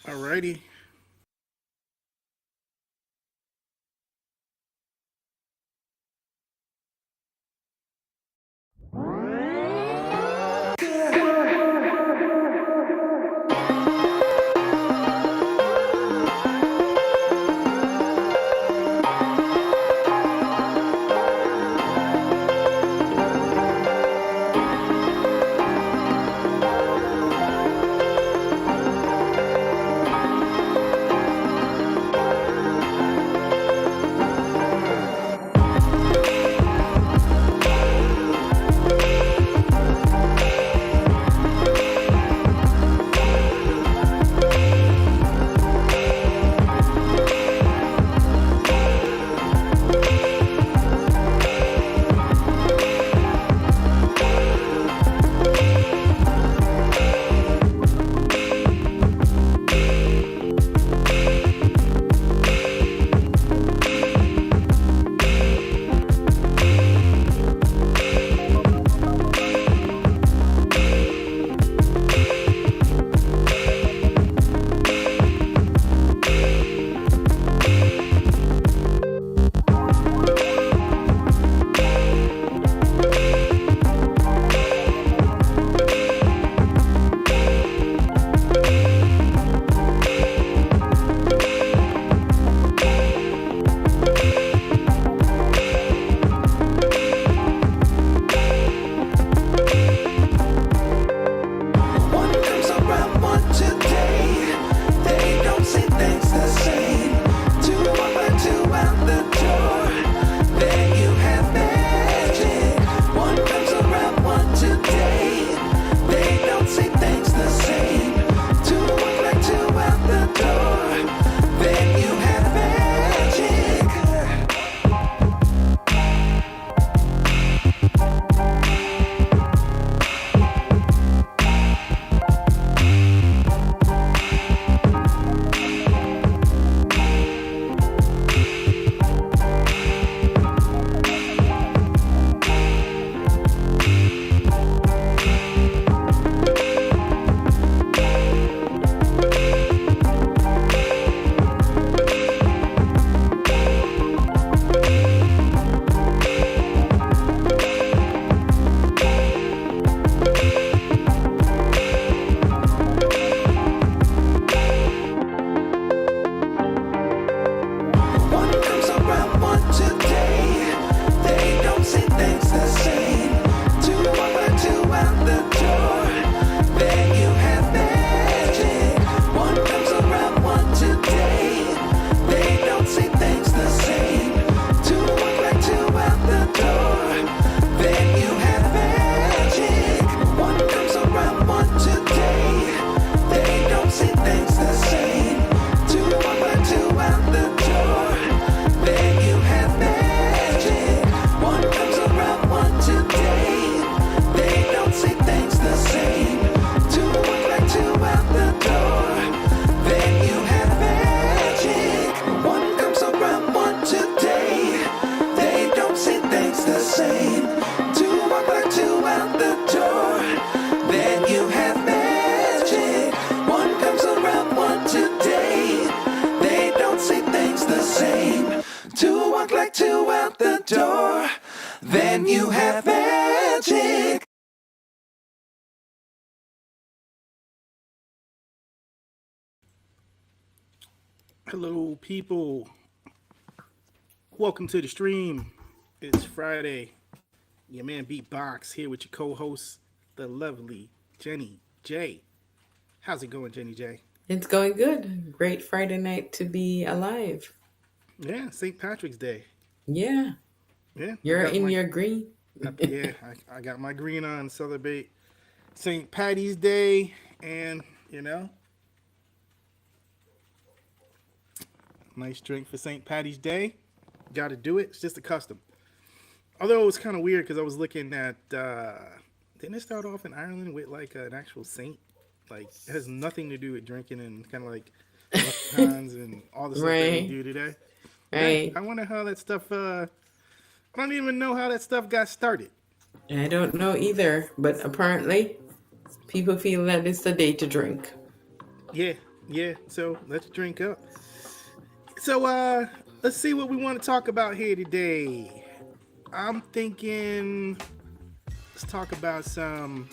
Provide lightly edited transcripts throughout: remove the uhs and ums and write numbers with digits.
Alrighty. One comes around one today. They don't see things the same. Two walk by two out the door. Then you have magic. One comes around one today. They don't see things the same. Two walk like two out the door. Then you have magic. One comes around one today. They don't see things the same. Two walk by two out the door. Then you have magic. One comes around one today. They don't see things the same. Two walk like two out the door. Then you have magic. One comes around one today. They don't see things the same. Two walk by two out the door. Then you have magic. One comes around one today. They don't see things the same. Two walk like two out the door. Then you have magic. One comes around one today. They don't see things the same. Two walk like two out the door. Then you have magic. One comes around one today. They don't see things the same. Two walk like two out the door. Then you have magic. Hello, people. Welcome to the stream. It's Friday. Your man Beatbox here with your co-host, the lovely Jenny J. How's it going, Jenny J? It's going good. Great Friday night to be alive. Yeah, St. Patrick's Day. Yeah, Yeah, you're in your green. I got my green on to celebrate St. Patty's Day, and nice drink for St. Patty's Day. Got to do it. It's just a custom. Although it was kind of weird because I was looking at, didn't it start off in Ireland with like an actual saint? Like it has nothing to do with drinking and kind of like leprechauns and all the stuff that we Right, do today. Yeah, right. I wonder how that stuff. I don't even know how that stuff got started. I don't know either, but apparently people feel that it's the day to drink. Yeah, Yeah, so let's drink up. So let's see what we want to talk about here today. I'm thinking let's talk about some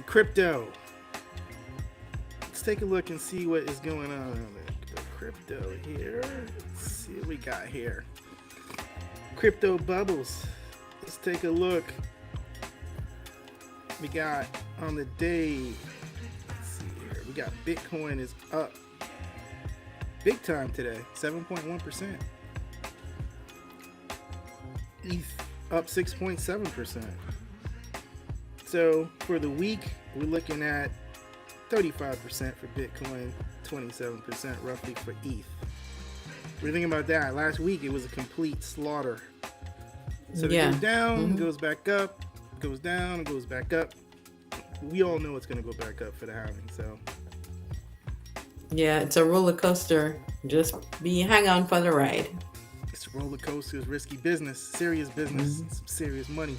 crypto. Let's take a look and see what is going on with the crypto here. Let's see what we got here. Crypto bubbles. Let's take a look. We got on the day. Let's see here. We got Bitcoin is up big time today, 7.1%. ETH up 6.7%. So for the week, we're looking at 35% for Bitcoin, 27% roughly for ETH. We're thinking about that. Last week, it was a complete slaughter. So it goes down, goes back up, goes down, goes back up. We all know it's going to go back up for the halving. So Yeah, it's a roller coaster. Just hang on for the ride. it's a roller coaster, it's risky business, serious business, some serious money.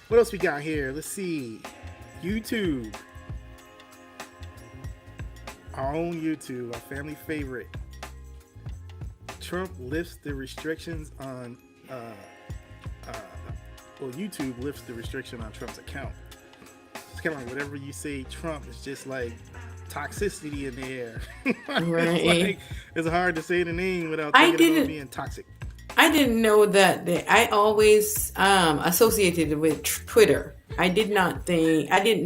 What else we got here? Let's see. YouTube. Our own YouTube, our family favorite. Trump lifts the restrictions on YouTube lifts the restriction on Trump's account. It's kind of like whatever you say Trump, it's just like toxicity in the air. Right. It's hard to say the name without thinking about being toxic. I didn't know that. I always associated it with Twitter. I didn't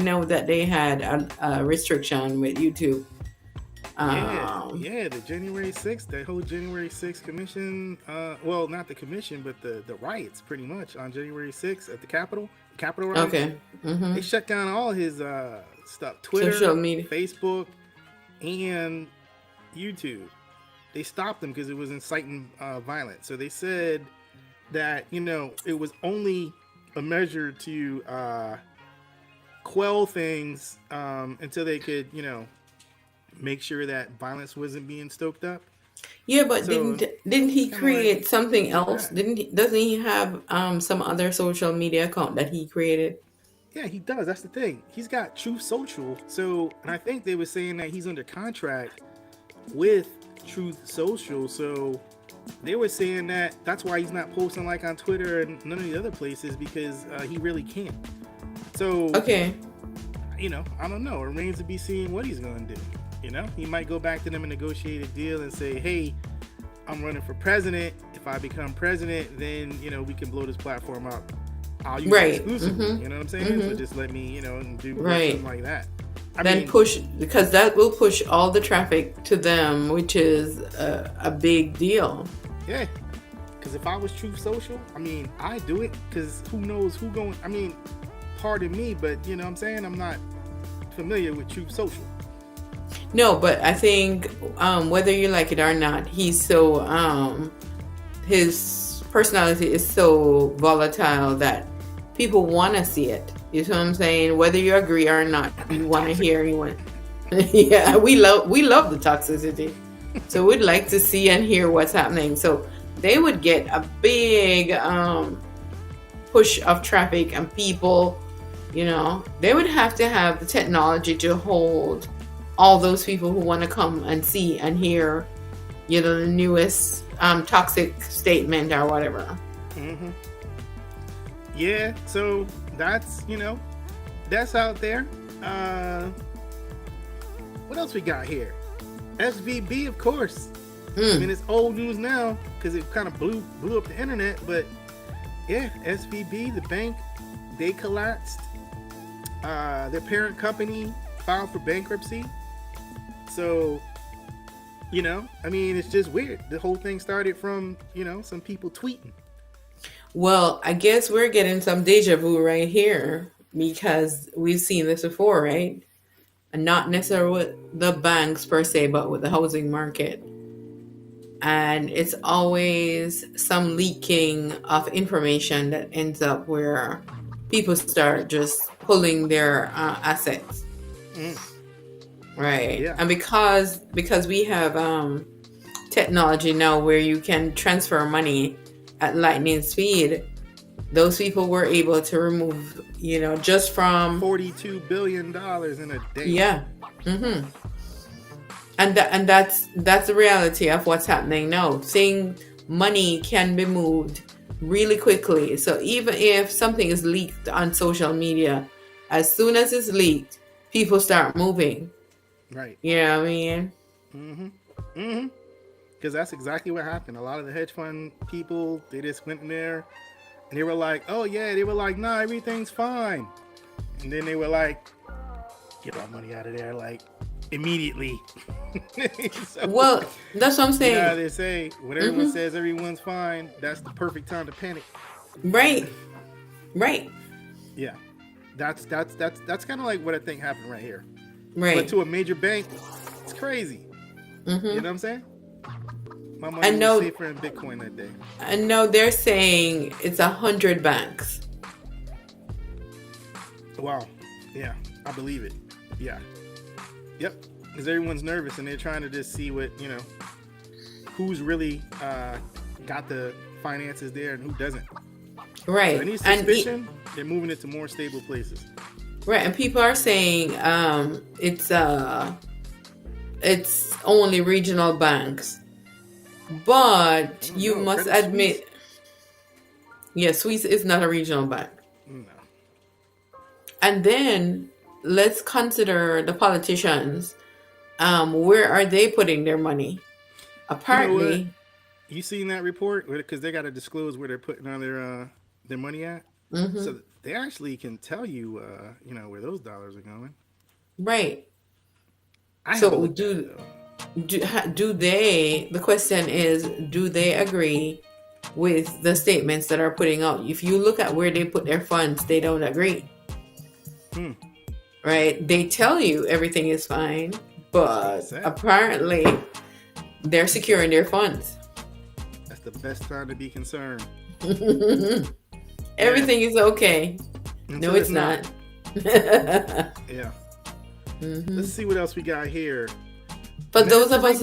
know that they had a restriction with YouTube. Yeah, the January 6th, that whole January 6th commission, well, not the commission, but the riots pretty much on January 6th at the Capitol riots. Okay. They shut down all his stuff, Twitter, social media, Facebook, and YouTube. They stopped them because it was inciting violence. So they said that, it was only a measure to quell things until they could, make sure that violence wasn't being stoked up. Yeah, but So, didn't he create like, something else? that. Doesn't he have some other social media account that he created? Yeah, he does. That's the thing. He's got Truth Social. So, and I think they were saying that he's under contract with Truth Social. So they were saying that that's why he's not posting like on Twitter and none of the other places because he really can't. So, Okay. I don't know. It remains to be seen what he's going to do. He might go back to them and negotiate a deal and say, hey, I'm running for president. If I become president, then, we can blow this platform up. I'll use it exclusively. You know what I'm saying? So just let me, do something like that. Push, because that will push all the traffic to them, which is a big deal. Yeah. Because if I was Truth Social, I'd do it because who knows who going, pardon me, but you know what I'm saying? I'm not familiar with Truth Social. No, but I think whether you like it or not, he's so his personality is so volatile that people want to see it. You know what I'm saying? Whether you agree or not, you want to hear. Yeah, we love the toxicity, so we'd like to see and hear what's happening. So they would get a big push of traffic and people. They would have to have the technology to hold all those people who want to come and see and hear, the newest toxic statement or whatever. Mm-hmm. Yeah, so that's, that's out there. What else we got here? SVB, of course. It's old news now because it kind of blew up the internet. But yeah, SVB, the bank, they collapsed. Their parent company filed for bankruptcy. So, it's just weird. The whole thing started from, some people tweeting. Well, I guess we're getting some deja vu right here because we've seen this before, right? And not necessarily with the banks per se, but with the housing market. And it's always some leaking of information that ends up where people start just pulling their assets. Right. Yeah. And because we have technology now where you can transfer money at lightning speed, those people were able to remove, just from $42 billion in a day. Yeah. Mm-hmm. And that's the reality of what's happening now. Seeing money can be moved really quickly. So even if something is leaked on social media, as soon as it's leaked, people start moving. Right. You know what I mean? Because that's exactly what happened. A lot of the hedge fund people, they just went in there and they were like, oh yeah, they were like, nah, everything's fine. And then they were like, get our money out of there, like, immediately. So, Well, that's what I'm you saying. know how they say, when everyone says everyone's fine, that's the perfect time to panic. Right. Right. Yeah. That's kind of like what I think happened right here. Right. But to a major bank, it's crazy. You know what I'm saying? My money I know. was safer in Bitcoin that day. I know they're saying it's 100 banks. Wow. Yeah, I believe it. Yeah. Yep. Because everyone's nervous and they're trying to just see what, who's really got the finances there and who doesn't. Right. So any suspicion, they're moving it to more stable places. Right. And people are saying it's only regional banks. But you must admit, Swiss is not a regional bank. No. And then let's consider the politicians. Where are they putting their money? Apparently, you seen that report? Because they got to disclose where they're putting all their money at. So they actually can tell you, where those dollars are going. right. So Do they? The question is, do they agree with the statements that are putting out? If you look at where they put their funds, they don't agree. Right? They tell you everything is fine, but apparently they're securing their funds. That's the best time to be concerned. Everything is okay. Until No, it's not. Yeah. Let's see what else we got here. For those of us,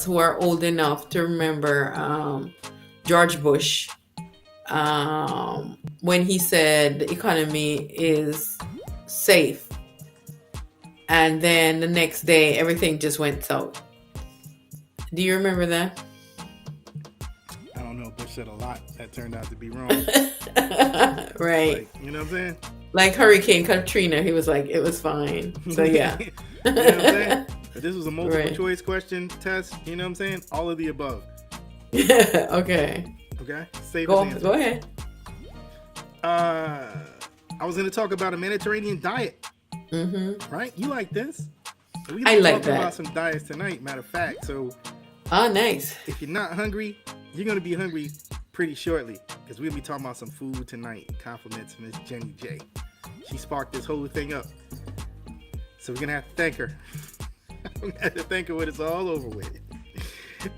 who are old enough to remember George Bush, when he said the economy is safe, and then the next day everything just went south. Do you remember that? I don't know. Bush said a lot that turned out to be wrong. Right. Like, you know what I'm saying? Like Hurricane Katrina, he was like, it was fine. So yeah. You know what I'm saying? If this was a multiple choice question test, you know what I'm saying? All of the above. Okay. Okay? Save Go his answer. ahead. I was going to talk about a Mediterranean diet. Right? You like this? So we I like talking that. about some diets tonight, matter of fact. So Oh, nice. if you're not hungry, you're going to be hungry pretty shortly, because we'll be talking about some food tonight. Compliments Miss Jenny J. She sparked this whole thing up. So we're going to have to thank her. I'm going to have to thank her when it's all over with.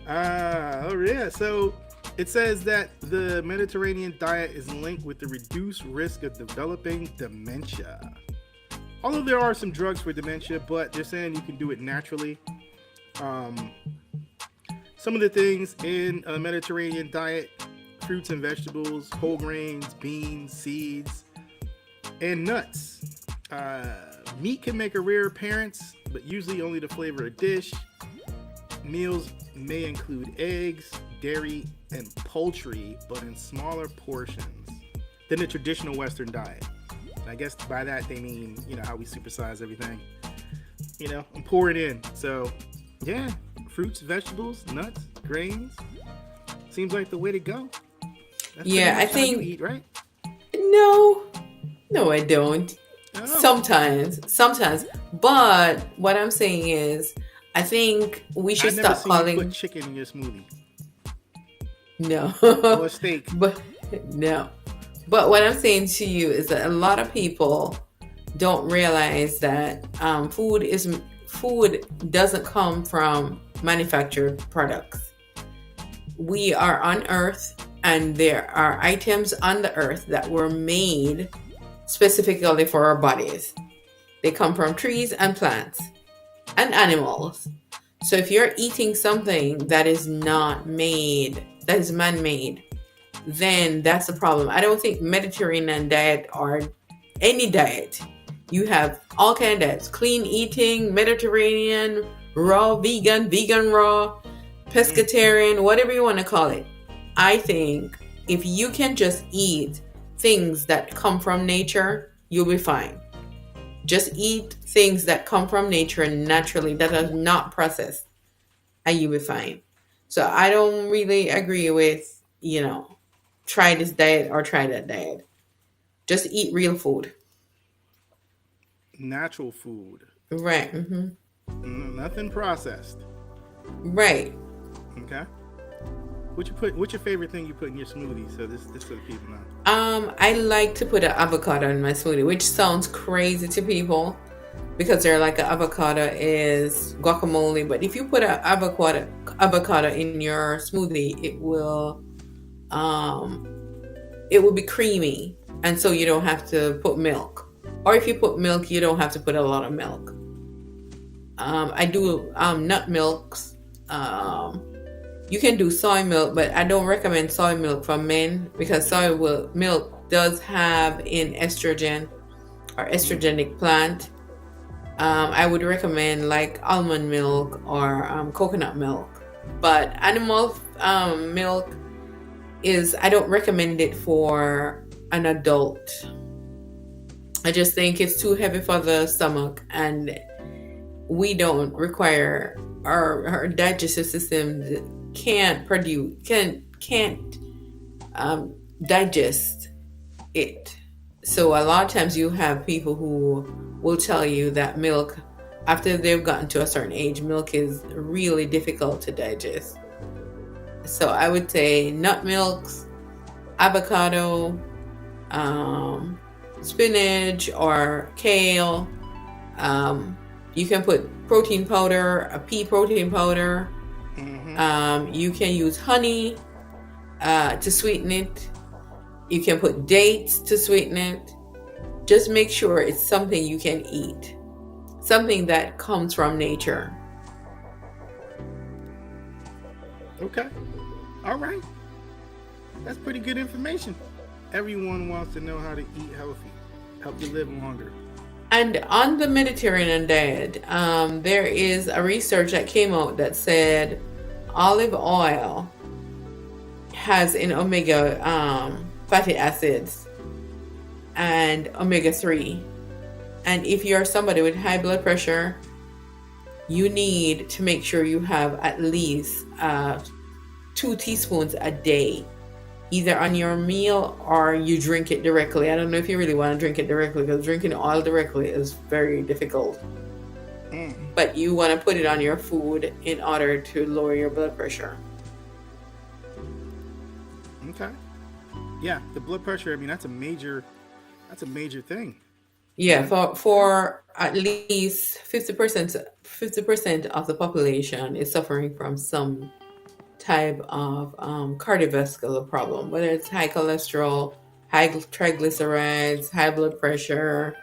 Oh yeah, so it says that the Mediterranean diet is linked with the reduced risk of developing dementia. Although there are some drugs for dementia, but they're saying you can do it naturally. Some of the things in a Mediterranean diet: fruits and vegetables, whole grains, beans, seeds, and nuts. Meat can make a rare appearance, but usually only to flavor a dish. Meals may include eggs, dairy, and poultry, but in smaller portions than the traditional Western diet. And I guess by that they mean, how we supersize everything. And pour it in. So, yeah, fruits, vegetables, nuts, grains. Seems like the way to go. That's Yeah, I pretty much how you think eat, right? No, I don't. Oh. Sometimes. But what I'm saying is, I think we should I've never stop seen you calling. put chicken in your smoothie No. or steak. But no. But what I'm saying to you is that a lot of people don't realize that food doesn't come from manufactured products. We are on Earth, and there are items on the Earth that were made specifically for our bodies. They come from trees and plants and animals. So if you're eating something that is not made, that is man-made, then that's the problem. I don't think Mediterranean diet or any diet. You have all kind of diets: clean eating, Mediterranean, raw, vegan raw, pescatarian, whatever you want to call it. I think if you can just eat things that come from nature, you'll be fine. Just eat things that come from nature naturally, that are not processed, and you'll be fine. So I don't really agree with, try this diet or try that diet. Just eat real food. Natural food. Right. Nothing processed. Right. Okay. What's your favorite thing you put in your smoothie? So this so the people know. I like to put an avocado in my smoothie, which sounds crazy to people because they're like, an avocado is guacamole. But if you put an avocado in your smoothie, it will be creamy, and so you don't have to put milk. Or if you put milk, you don't have to put a lot of milk. I do nut milks. You can do soy milk, but I don't recommend soy milk for men because soy milk does have an estrogen or estrogenic plant. I would recommend like almond milk or coconut milk. But animal milk I don't recommend it for an adult. I just think it's too heavy for the stomach, and we don't require our digestive system can't digest it. So a lot of times you have people who will tell you that milk, after they've gotten to a certain age, milk is really difficult to digest. So I would say nut milks, avocado, spinach or kale. You can put protein powder, a pea protein powder. You can use honey to sweeten it. You can put dates to sweeten it. Just make sure it's something you can eat, something that comes from nature. Okay. All right. That's pretty good information. Everyone wants to know how to eat healthy, help you live longer. And on the Mediterranean diet, there is a research that came out that said olive oil has an omega fatty acids and omega-3. And if you're somebody with high blood pressure, you need to make sure you have at least 2 teaspoons a day, either on your meal or you drink it directly. I don't know if you really want to drink it directly, because drinking oil directly is very difficult. But you want to put it on your food in order to lower your blood pressure. Okay. Yeah, the blood pressure, I mean, that's a major thing. Yeah, for at least 50% of the population is suffering from some type of cardiovascular problem, whether it's high cholesterol, high triglycerides, high blood pressure,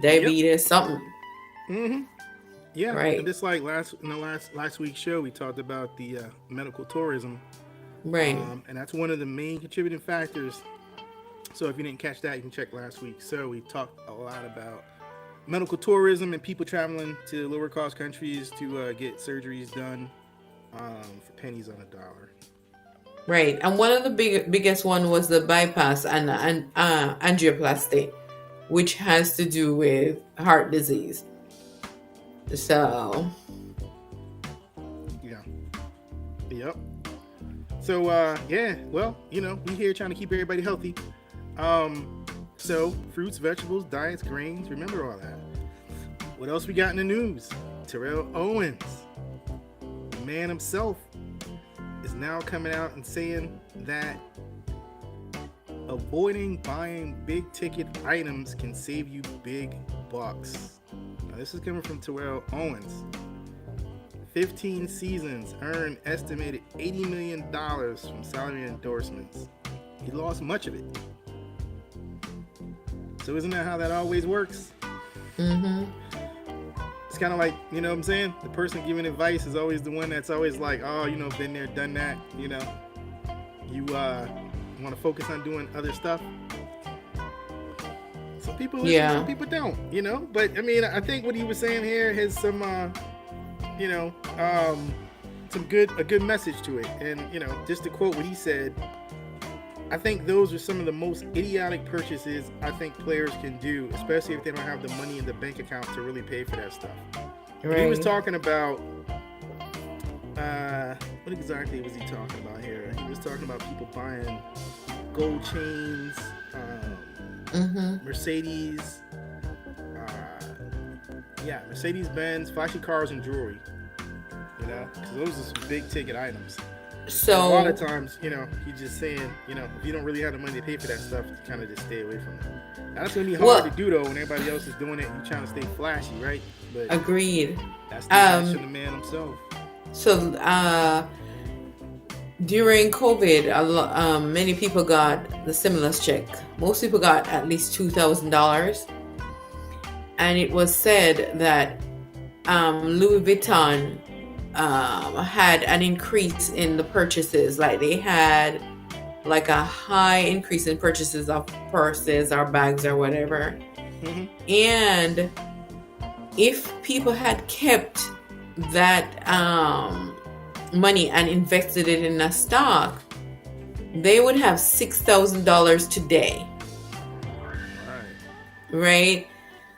diabetes, something. Yeah, right. And just like last week's show, we talked about the medical tourism, right? And that's one of the main contributing factors. So if you didn't catch that, you can check last week. So we talked a lot about medical tourism and people traveling to lower cost countries to get surgeries done for pennies on a dollar. Right, and one of the biggest one was the bypass and angioplasty, which has to do with heart disease. So, yeah, yep. So, yeah, well, we here trying to keep everybody healthy. So fruits, vegetables, diets, grains, remember all that. What else we got in the news? Terrell Owens, the man himself, is now coming out and saying that avoiding buying big ticket items can save you big bucks. Now, this is coming from Terrell Owens. 15 seasons, earned estimated $80 million from salary endorsements. He lost much of it. So isn't that how that always works? It's kind of like, you know what I'm saying? The person giving advice is always the one that's always like, oh, been there, done that, You want to focus on doing other stuff. So Some people listen, Yeah. some people don't, you know. But I mean, I think what he was saying here has some, you know, a good message to it. And you know, just to quote what he said, I think those are some of the most idiotic purchases I think players can do, especially if they don't have the money in the bank account to really pay for that stuff. Right. He was talking about, what exactly was he talking about here? He was talking about people buying gold chains, Mercedes, Mercedes Benz, flashy cars, and jewelry. You know, because those are some big ticket items. So And a lot of times, you know, he's just saying, you know, if you don't really have the money to pay for that stuff, you kind of just stay away from it. Now, that's gonna be hard to do though when everybody else is doing it and you're trying to stay flashy, right? But agreed. that's the action of the man himself. So during COVID, many people got the stimulus check. Most people got at least $2,000, and it was said that Louis Vuitton had an increase in the purchases. Like they had like a high increase in purchases of purses or bags or whatever. And if people had kept that money and invested it in a stock, they would have $6,000 today. Right?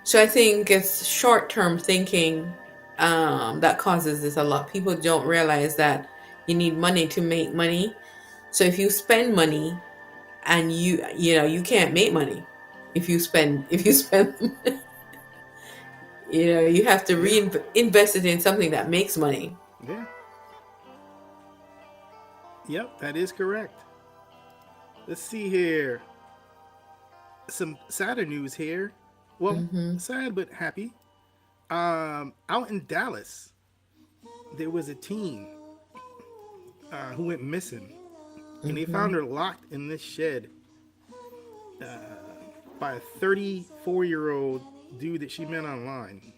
So I think it's short-term thinking that causes this a lot. People don't realize that you need money to make money. So if you spend money and you can't make money if you spend you have to reinvest it in something that makes money. Yeah. Yep, that is correct. Let's see here. Some sadder news here. Well, sad but happy. Out in Dallas, there was a teen who went missing, and they found her locked in this shed by a 34-year-old dude that she met online.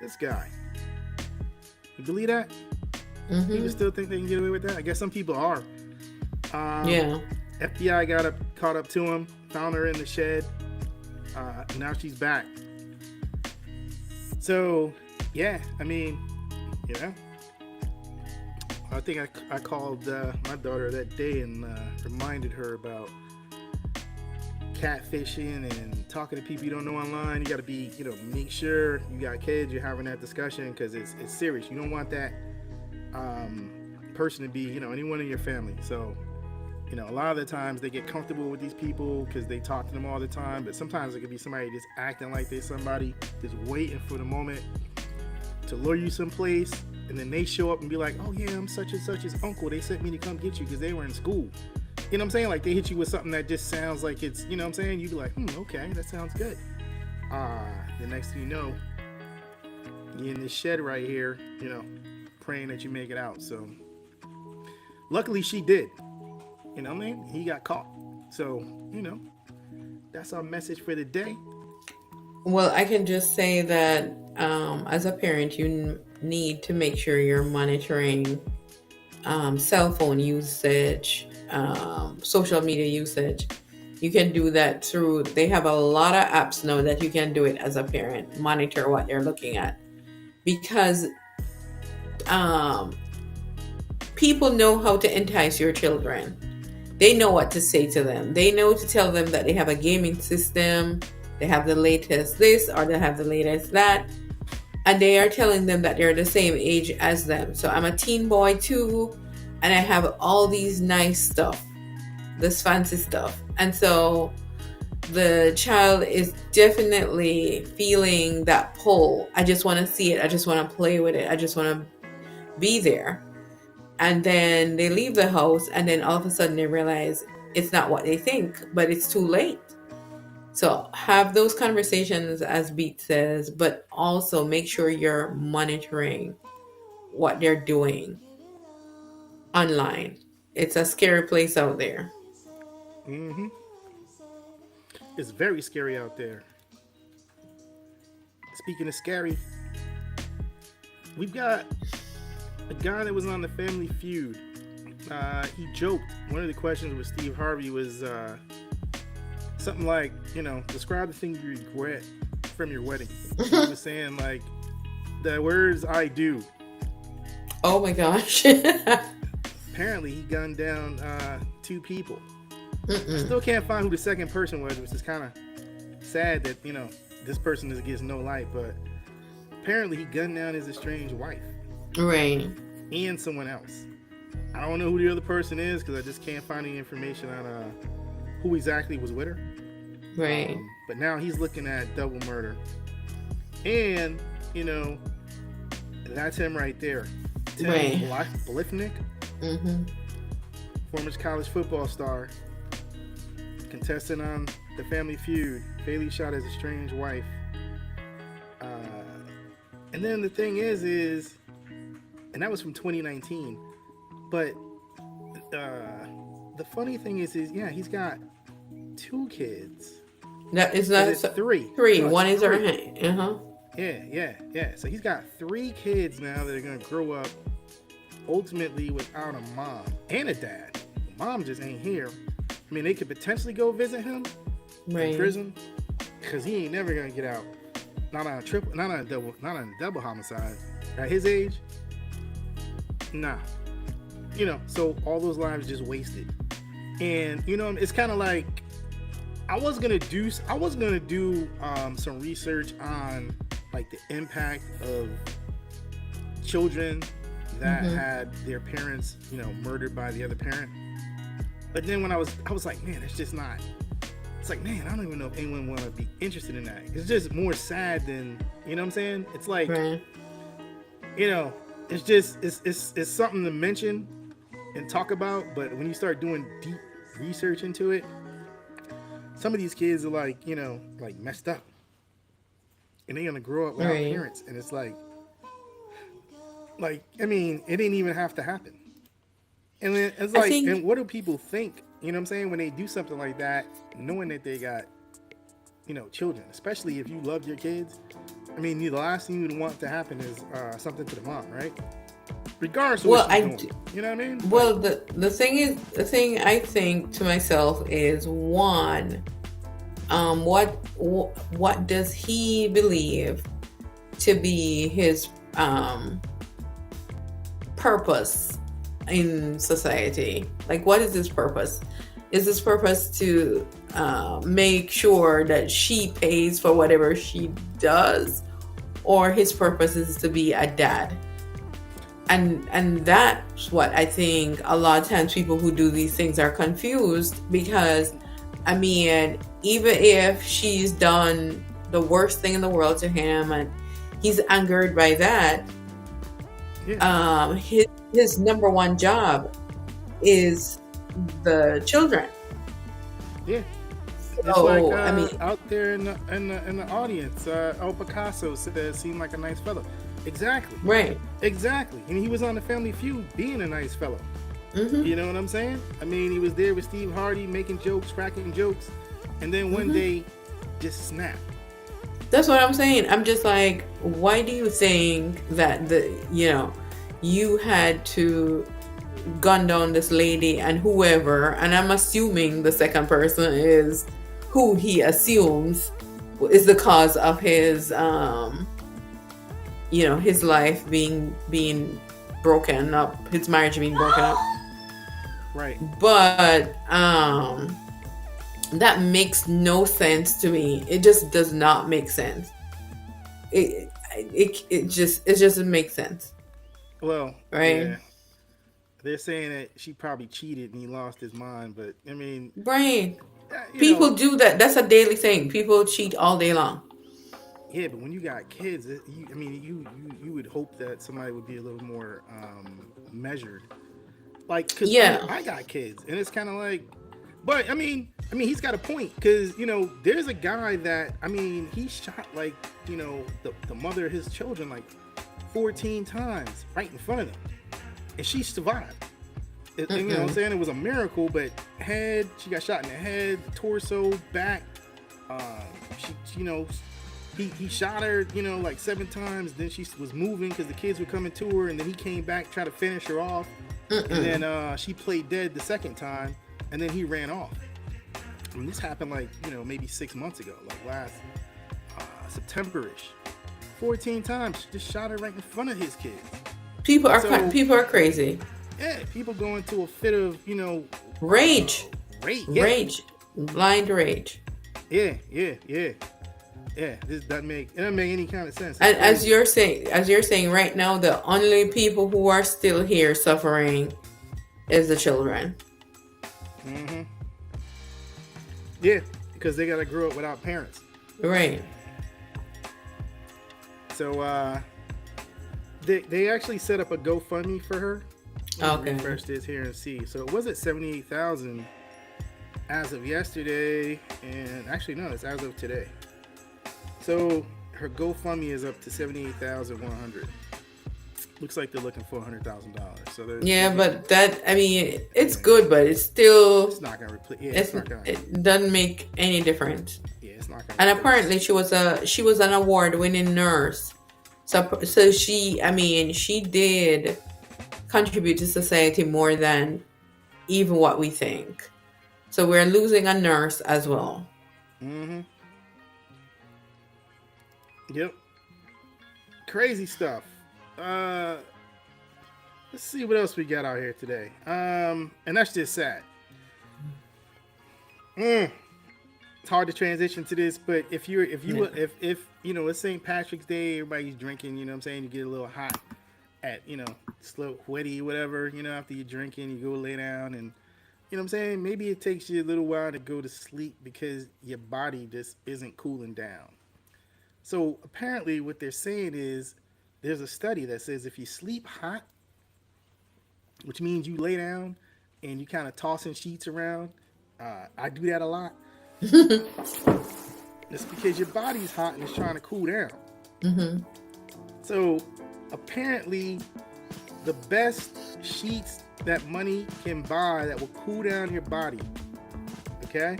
This guy. You believe that? People still think they can get away with that? I guess some people are. Yeah. FBI caught up to him, found her in the shed. Now she's back. So, yeah, I mean, you know, I think I called my daughter that day and reminded her about catfishing and talking to people you don't know online. You got to be, you know, make sure you got kids, you're having that discussion because it's serious. You don't want that person to be, you know, anyone in your family. So, you know, a lot of the times they get comfortable with these people because they talk to them all the time, but sometimes it could be somebody just acting like they're somebody, just waiting for the moment to lure you someplace, and then they show up and be like, oh yeah, I'm such and such's uncle. They sent me to come get you because they were in school. You know what I'm saying? Like they hit you with something that just sounds like it's, you know what I'm saying? You'd be like, okay, that sounds good. The next thing you know, you're in this shed right here, you know, praying that you make it out. So luckily she did. You know what I mean? He got caught. So, you know, that's our message for the day. Well, I can just say that as a parent, you need to make sure you're monitoring cell phone usage, social media usage. You can do that through, they have a lot of apps now that you can do it as a parent, monitor what you're looking at. Because people know how to entice your children. They know what to say to them. They know to tell them that they have a gaming system, they have the latest this, or they have the latest that. And they are telling them that they're the same age as them. So I'm a teen boy too, and I have all these nice stuff, this fancy stuff. And so the child is definitely feeling that pull. I just want to see it. I just want to play with it. I just want to be there. And then they leave the house, and then all of a sudden they realize it's not what they think, but it's too late. So have those conversations, as Beat says, but also make sure you're monitoring what they're doing online. It's a scary place out there. It's very scary out there. Speaking of scary, we've got a guy that was on the Family Feud. He joked. One of the questions with Steve Harvey was something like, describe the thing you regret from your wedding. He was saying like the words "I do." Oh my gosh. Apparently, he gunned down 2 people. Still can't find who the second person was, which is kind of sad that this person gets no light. But apparently, he gunned down his estranged wife, Right. and someone else. I don't know who the other person is because I just can't find any information on who exactly was with her. Right. But now he's looking at double murder, and that's him right there. Tim Right. Blifnick, former college football star, contestant on The Family Feud, fatally shot his estranged wife. And then the thing is, and that was from 2019. But the funny thing is, yeah, he's got 2 kids. That is But not it's 3. Three. No, One it's is 3. her. Yeah. So he's got 3 kids now that are gonna grow up ultimately without a mom and a dad. Mom just ain't here. I mean, they could potentially go visit him in Right. prison because he ain't never gonna get out. Not on a double homicide at his age. Nah. So all those lives just wasted. And it's kind of like I was gonna do some research on like the impact of children that had their parents murdered by the other parent. But then when I was like, man, it's just not. It's like, man, I don't even know if anyone want to be interested in that. It's just more sad than what I'm saying. It's like, Right. it's just it's something to mention and talk about. But when you start doing deep research into it, some of these kids are like messed up, and they're gonna grow up without Right. parents, and it's like I mean, it didn't even have to happen. And then it's like, and what do people think? You know what I'm saying, when they do something like that, knowing that they got children, especially if you love your kids. I mean, the last thing you would want to happen is something to the mom, right? Regardless of what she's doing. You know what I mean? Well, the thing I think to myself is, one, what does he believe to be his purpose in society? Like, what is his purpose? Is his purpose to make sure that she pays for whatever she does, or his purpose is to be a dad? And that's what I think a lot of times people who do these things are confused, because I mean, even if she's done the worst thing in the world to him and he's angered by that, his number one job is the children. Yeah. So, It's like I mean, out there in the audience, El Picasso said seemed like a nice fellow. Exactly. right. Exactly. And he was on the Family Feud being a nice fellow. You know what I'm saying? I mean, he was there with Steve Harvey making jokes, cracking jokes, and then one day just snapped. That's what I'm saying. I'm just like, why do you think that you had to gun down this lady and whoever, and I'm assuming the second person is who he assumes is the cause of his his life being broken up, his marriage being broken up. Right. But that makes no sense to me. It just does not make sense. It just doesn't make sense. Well, right. Yeah. They're saying that she probably cheated and he lost his mind, but I mean, right. People do that. That's a daily thing. People cheat all day long. Yeah, but when you got kids, you would hope that somebody would be a little more measured. Like, cause I got kids, and it's kind of like, but I mean, he's got a point, because there's a guy that he shot the mother of his children 14 times right in front of them, and she survived. And, you know what I'm saying? It was a miracle, but she got shot in the head, the torso, back. He shot her, 7 times. Then she was moving because the kids were coming to her, and then he came back, tried to finish her off. And then she played dead the second time, and then he ran off. And this happened like, maybe 6 months ago, like last September-ish. 14 times, just shot her right in front of his kids. People are So- people are crazy. Yeah, people go into a fit of, Rage, rage. blind rage. Yeah. This doesn't make any kind of sense. And as you're saying right now, the only people who are still here suffering is the children. Mm-hmm. Yeah, because they gotta grow up without parents. Right. So they actually set up a GoFundMe for her. Okay. Refresh this here and see. So it was at 78,000 as of yesterday, and actually no, it's as of today. So her GoFundMe is up to 78,100. Looks like they're looking for $100,000. So Yeah, but that, I mean, it's good, but it's still, it's not gonna replace. Yeah, it doesn't make any difference. Yeah, it's not gonna. And replace. apparently she was an award-winning nurse. So she did contribute to society more than even what we think. So we're losing a nurse as well. Mm-hmm. Yep. Crazy stuff. Let's see what else we got out here today. And that's just sad. It's hard to transition to this, but if it's St. Patrick's Day, everybody's drinking, you get a little hot at, it's a little wetty, whatever, after you're drinking, you go lay down and, maybe it takes you a little while to go to sleep because your body just isn't cooling down. So apparently what they're saying is there's a study that says if you sleep hot, which means you lay down and you kind of tossing sheets around, I do that a lot. It's because your body's hot and it's trying to cool down. Mm-hmm. So apparently the best sheets that money can buy that will cool down your body, okay?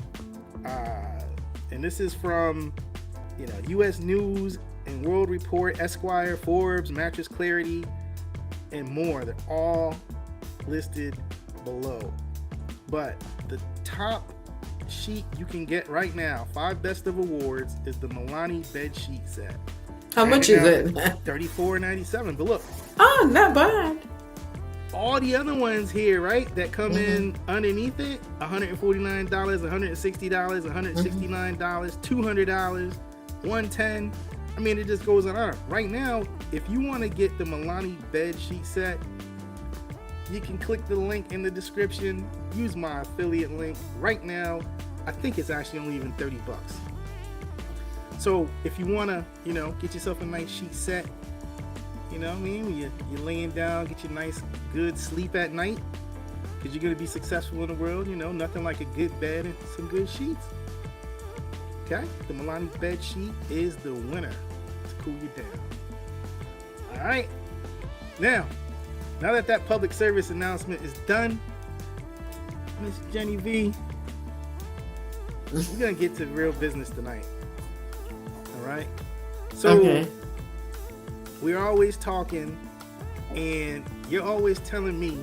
And this is from, U.S. News and World Report, Esquire, Forbes, Mattress Clarity, and more. They're all listed below. But the top sheet you can get right now, 5 best of awards, is the Milani bed sheet set. How much is it? $34.97. But look, Oh, not bad. all the other ones here, right, that come in underneath it, $149, $160, $169, $200, $110. I mean, it just goes on. Right now, if you want to get the Milani bed sheet set, you can click the link in the description. Use my affiliate link. Right now, I think it's actually only even $30. So if you want to, get yourself a nice sheet set, what I mean? When you're laying down, get your nice, good sleep at night, because you're going to be successful in the world. Nothing like a good bed and some good sheets. Okay? The Milani bed sheet is the winner to cool you down. All right. Now that public service announcement is done, Miss Jenny V, we're going to get to real business tonight. All right? So, Okay. we're always talking, and you're always telling me,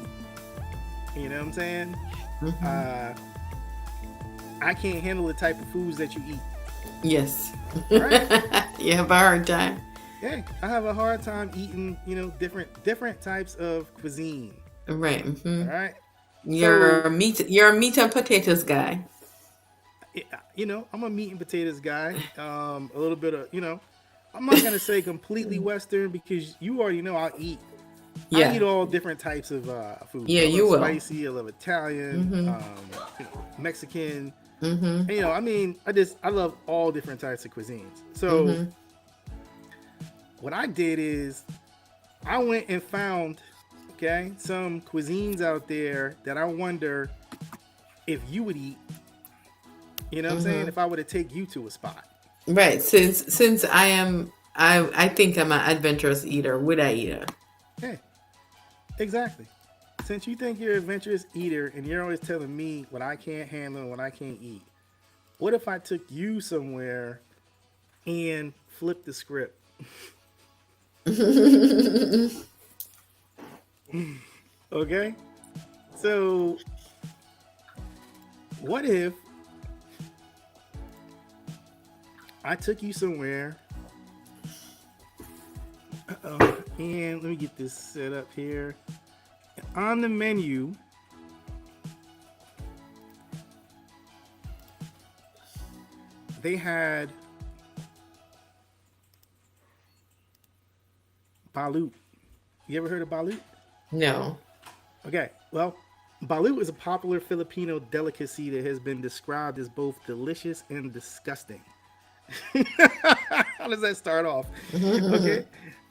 you know what I'm saying? Mm-hmm. I can't handle the type of foods that you eat. Yes. Right? You have a hard time. Yeah, I have a hard time eating, different types of cuisine. Right. Mm-hmm. All right? You're a meat and potatoes guy. I'm a meat and potatoes guy. A little bit of, I'm not gonna say completely Western, because you already know I'll eat. Yeah. I eat all different types of food. Yeah, I love you will. Spicy. I love Italian, Mexican. Mm-hmm. And, I love all different types of cuisines. So what I did is I went and found, some cuisines out there that I wonder if you would eat. You know what I'm saying? If I were to take you to a spot. Right. Since I think I'm an adventurous eater. Would I eat it? Yeah, exactly. Since you think you're an adventurous eater and you're always telling me what I can't handle and what I can't eat, what if I took you somewhere and flipped the script? Okay? So, what if I took you somewhere. And let me get this set up here. On the menu, they had balut. You ever heard of balut? No. Okay, well, balut is a popular Filipino delicacy that has been described as both delicious and disgusting. How does that start off? Okay.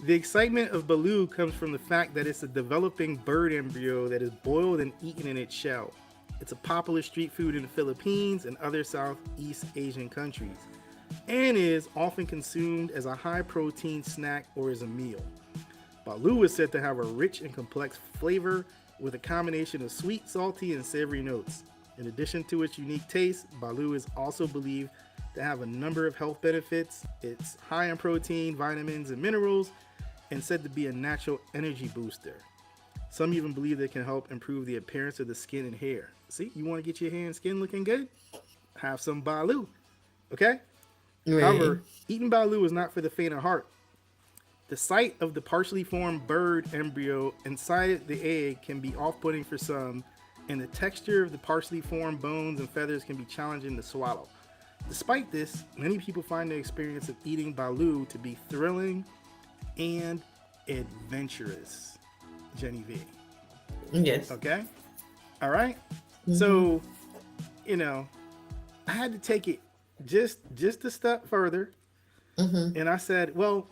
The excitement of balut comes from the fact that it's a developing bird embryo that is boiled and eaten in its shell. It's a popular street food in the Philippines and other Southeast Asian countries, and is often consumed as a high-protein snack or as a meal. Balut is said to have a rich and complex flavor with a combination of sweet, salty, and savory notes. In addition to its unique taste, balut is also believed to have a number of health benefits. It's high in protein, vitamins, and minerals, and said to be a natural energy booster. Some even believe they can help improve the appearance of the skin and hair. See, you want to get your hair and skin looking good? Have some balut, okay? Right. However, eating balut is not for the faint of heart. The sight of the partially formed bird embryo inside the egg can be off-putting for some, and the texture of the partially formed bones and feathers can be challenging to swallow. Despite this, many people find the experience of eating balut to be thrilling and adventurous. Jenny V. Yes. Okay? All right? So, I had to take it just a step further. And I said, well,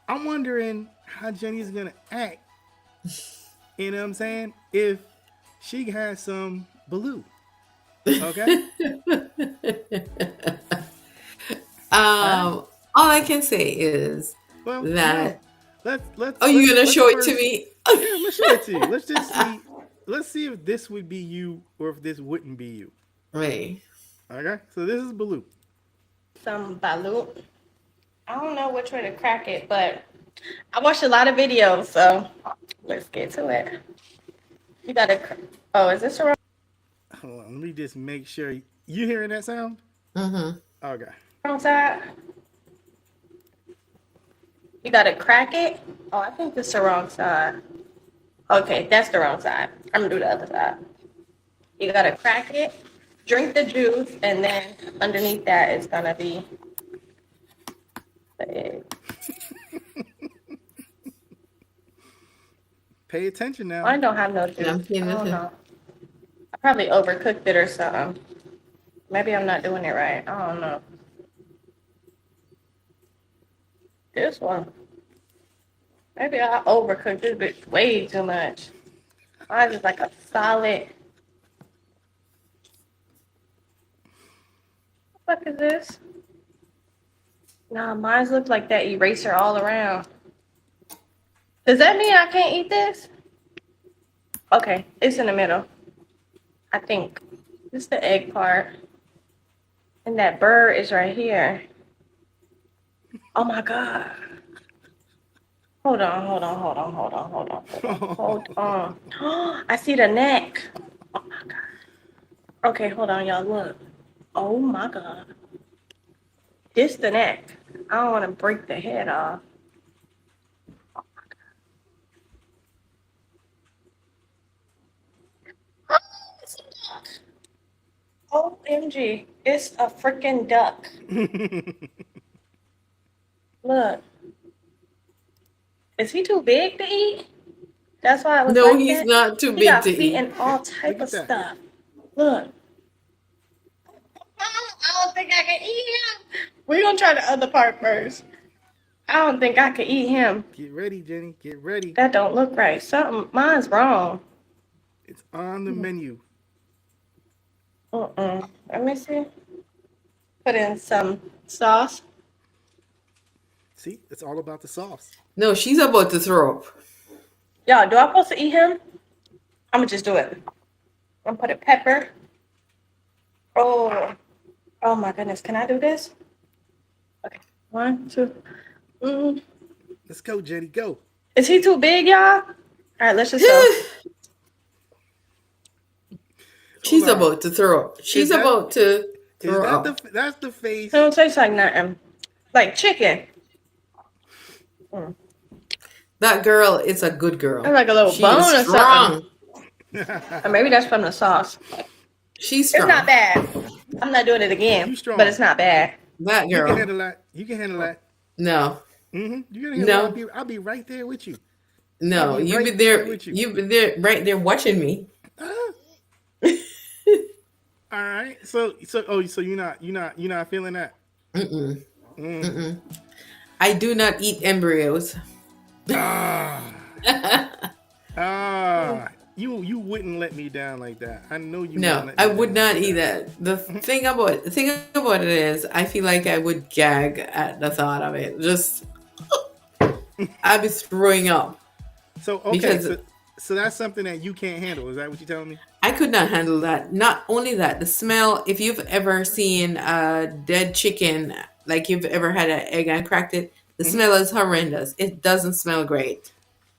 I'm wondering how Jenny's going to act, you know what I'm saying, if she has some balut. Okay? All I can say is Well, that. let's Oh, you're gonna let's show it first- to me? Yeah, let's show it to you. Let's just see. Let's see if this would be you or if this wouldn't be you. Right. Okay? So this is balut. Some balut. I don't know which way to crack it, but I watched a lot of videos, so let's get to it. You gotta. Oh, is this the wrong Hold on, let me just make sure. You hearing that sound? Okay. side? You gotta crack it. Oh, I think this is the wrong side. Okay, that's the wrong side. I'm gonna do the other side. You gotta crack it, drink the juice, and then underneath that is gonna be the egg. Pay attention now. Mine don't have no juice. I'm I seeing don't this. know. I probably overcooked it or something. Maybe I'm not doing it right. I don't know. This one. Maybe I overcooked this bitch way too much. Mine is like a solid. What the fuck is this? Nah, mine looks like that eraser all around. Does that mean I can't eat this? Okay, it's in the middle. I think. This is the egg part. And that bird is right here. Oh my God. Hold on. Hold on. I see the neck. Oh my God. Okay, hold on, y'all. Look. Oh my God. This the neck. I don't want to break the head off. Oh my God. It's a duck. OMG. It's a freaking duck. Look. Is he too big to eat? That's why it was No, like he's that? not too He big got to feet eat. and all type Look of at that. stuff. Look. I don't think I can eat him. We're gonna try the other part first. I don't think I can eat him. Get ready, Jenny. Get ready. That don't look right. Mine's wrong. It's on the menu. Let me see. Put in some sauce. See, it's all about the sauce. No, she's about to throw up. Y'all, do I supposed to eat him? I'm gonna just do it. I'm gonna put a pepper. Oh my goodness. Can I do this? Okay. 1, 2. Let's go, Jenny. Go. Is he too big, y'all? All right, let's just go. She's Hold on. about to throw up. She's that- about to Is throw that the up. that's the It face? don't taste like nothing. Like chicken. Mm. That girl is a good It's girl. like a little She is bone or something. strong. Or maybe that's from the sauce. She's It's not strong. bad. I'm not doing it again, You but it's strong. not bad. That You can girl. handle that. You can handle that. No, You can handle that. no, I'll be right there with you. I'll no. be You've right been there there. with you. You've been there, right there, watching me. Ah, all right. So you're not feeling that. Mm-mm. Mm. Mm-mm. I do not eat embryos. Ah. No, You wouldn't let me down like that. I know you wouldn't let I me would down not like eat that. that. The thing about it is, I feel like I would gag at the thought of it. Just I'd be throwing up So okay, because so that's something that you can't handle. Is that what you're telling me? I could not handle that. Not only that, the smell. If you've ever seen a dead chicken, like you've ever had an egg and cracked it, the Hmm. smell is horrendous. It doesn't smell great.